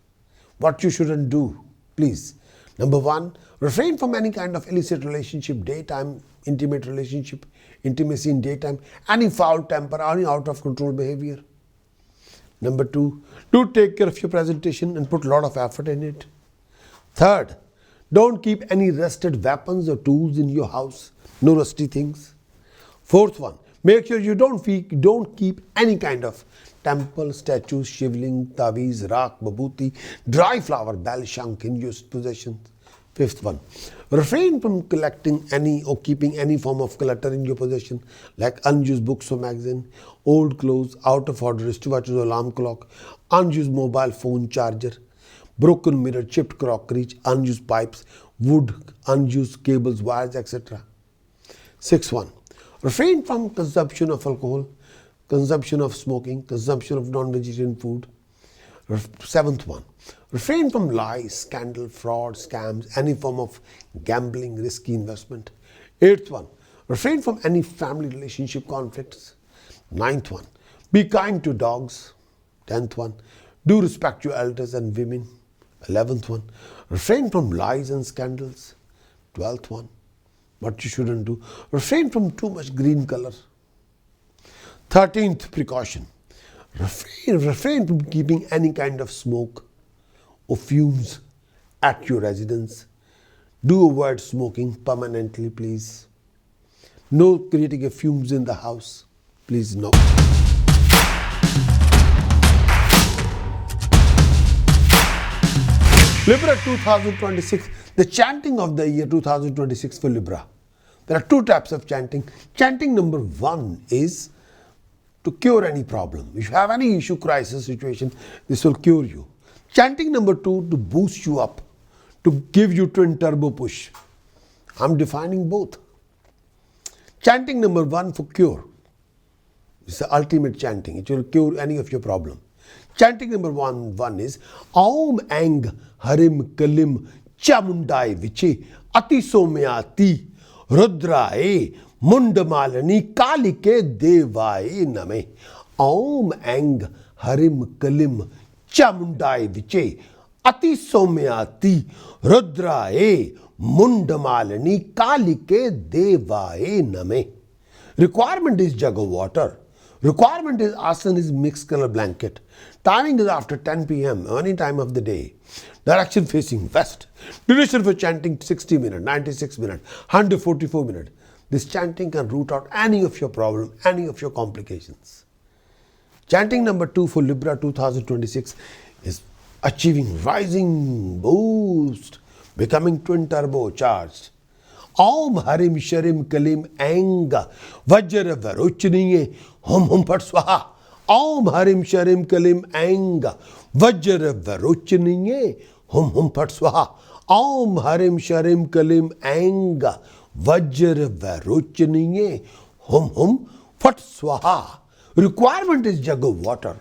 What you shouldn't do, please. Number 1, refrain from any kind of illicit relationship, daytime intimate relationship, intimacy in daytime, any foul temper, any out of control behavior. Number 2, do take care of your presentation and put a lot of effort in it. 3rd, don't keep any rusted weapons or tools in your house. No rusty things. 4th one, make sure you don't keep any kind of temple, statues, shivling, taviz, rak, babooti, dry flower, bell, shank in your possession. 5th one, refrain from collecting any or keeping any form of clutter in your possession like unused books or magazine, old clothes, out of order wristwatches or alarm clock, unused mobile phone charger, broken mirror, chipped crockery, unused pipes, wood, unused cables, wires, etc. 6th one, refrain from consumption of alcohol, consumption of smoking, consumption of non-vegetarian food. 7th one, refrain from lies, scandal, fraud, scams, any form of gambling, risky investment. 8th one, refrain from any family relationship conflicts. 9th one, be kind to dogs. 10th one, do respect your elders and women. 11th one, refrain from lies and scandals. 12th one, what you shouldn't do, refrain from too much green color. 13th precaution, refrain from keeping any kind of smoke or fumes at your residence. Do avoid smoking permanently, please. No creating a fumes in the house, please, no. Libra 2026, the chanting of the year 2026 for Libra. There are 2 types of chanting. Chanting number 1 is to cure any problem. If you have any issue, crisis situation, this will cure you. Chanting number 2 to boost you up, to give you twin turbo push. I'm defining both. Chanting number 1 for cure. It's the ultimate chanting. It will cure any of your problem. Chanting number 1 is Aum Ang Harim Kalim Chamundai Viche Ati Somyati Rudrae Mundamalani Kalike Devae Name. Aum Ang Harim Kalim Chamundai Viche, Ati Somyati, Rudrae, Mundamalani, Kalike Devae Name. Requirement is jug of water. Requirement is asan is mixed color blanket. Timing is after 10 p.m. any time of the day. Direction facing west. Duration for chanting 60 minutes, 96 minutes, 144 minutes. This chanting can root out any of your problem, any of your complications. Chanting number 2 for Libra 2026 is achieving rising boost, becoming twin turbo charged. Om Harim Sharim Kalim Anga Vajra Varochniye Hum Hum Pat Swaha. Om Harim Sharim Kalim Anga Vajra Varochniye Hum Hum Pat Swaha. Om Harim Sharim Kalim Anga Vajra Varochniye Hum Hum Pat Swaha. Requirement is jug of water.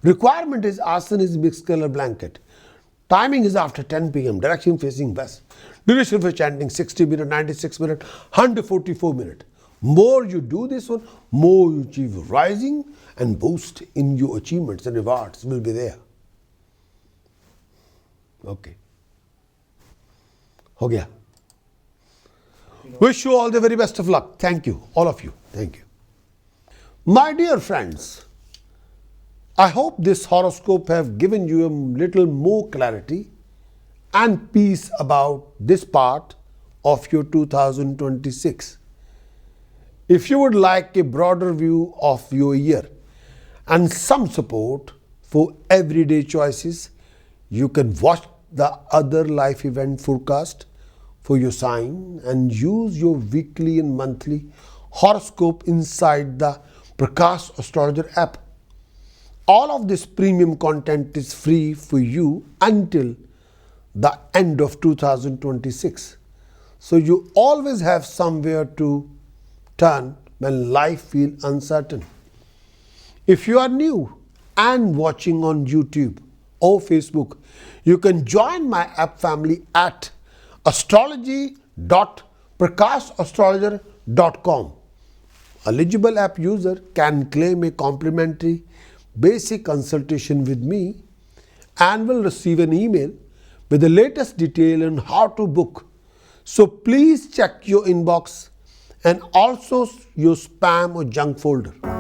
Requirement is asan is mixed color blanket. Timing is after 10 p.m. Direction facing west. Duration for chanting 60 minutes, 96 minutes, 144 minutes. More you do this one, more you achieve rising and boost in your achievements and rewards will be there. Okay. Ho gaya. Wish you all the very best of luck. Thank you, all of you. Thank you. My dear friends, I hope this horoscope have given you a little more clarity and peace about this part of your 2026. If you would like a broader view of your year and some support for everyday choices, you can watch the other life event forecast for your sign and use your weekly and monthly horoscope inside the Prakash Astrologer app. All of this premium content is free for you until the end of 2026. So you always have somewhere to turn when life feels uncertain. If you are new and watching on YouTube or Facebook, you can join my app family at astrology.prakashastrologer.com. Eligible app user can claim a complimentary basic consultation with me and will receive an email with the latest detail on how to book. So please check your inbox and also your spam or junk folder.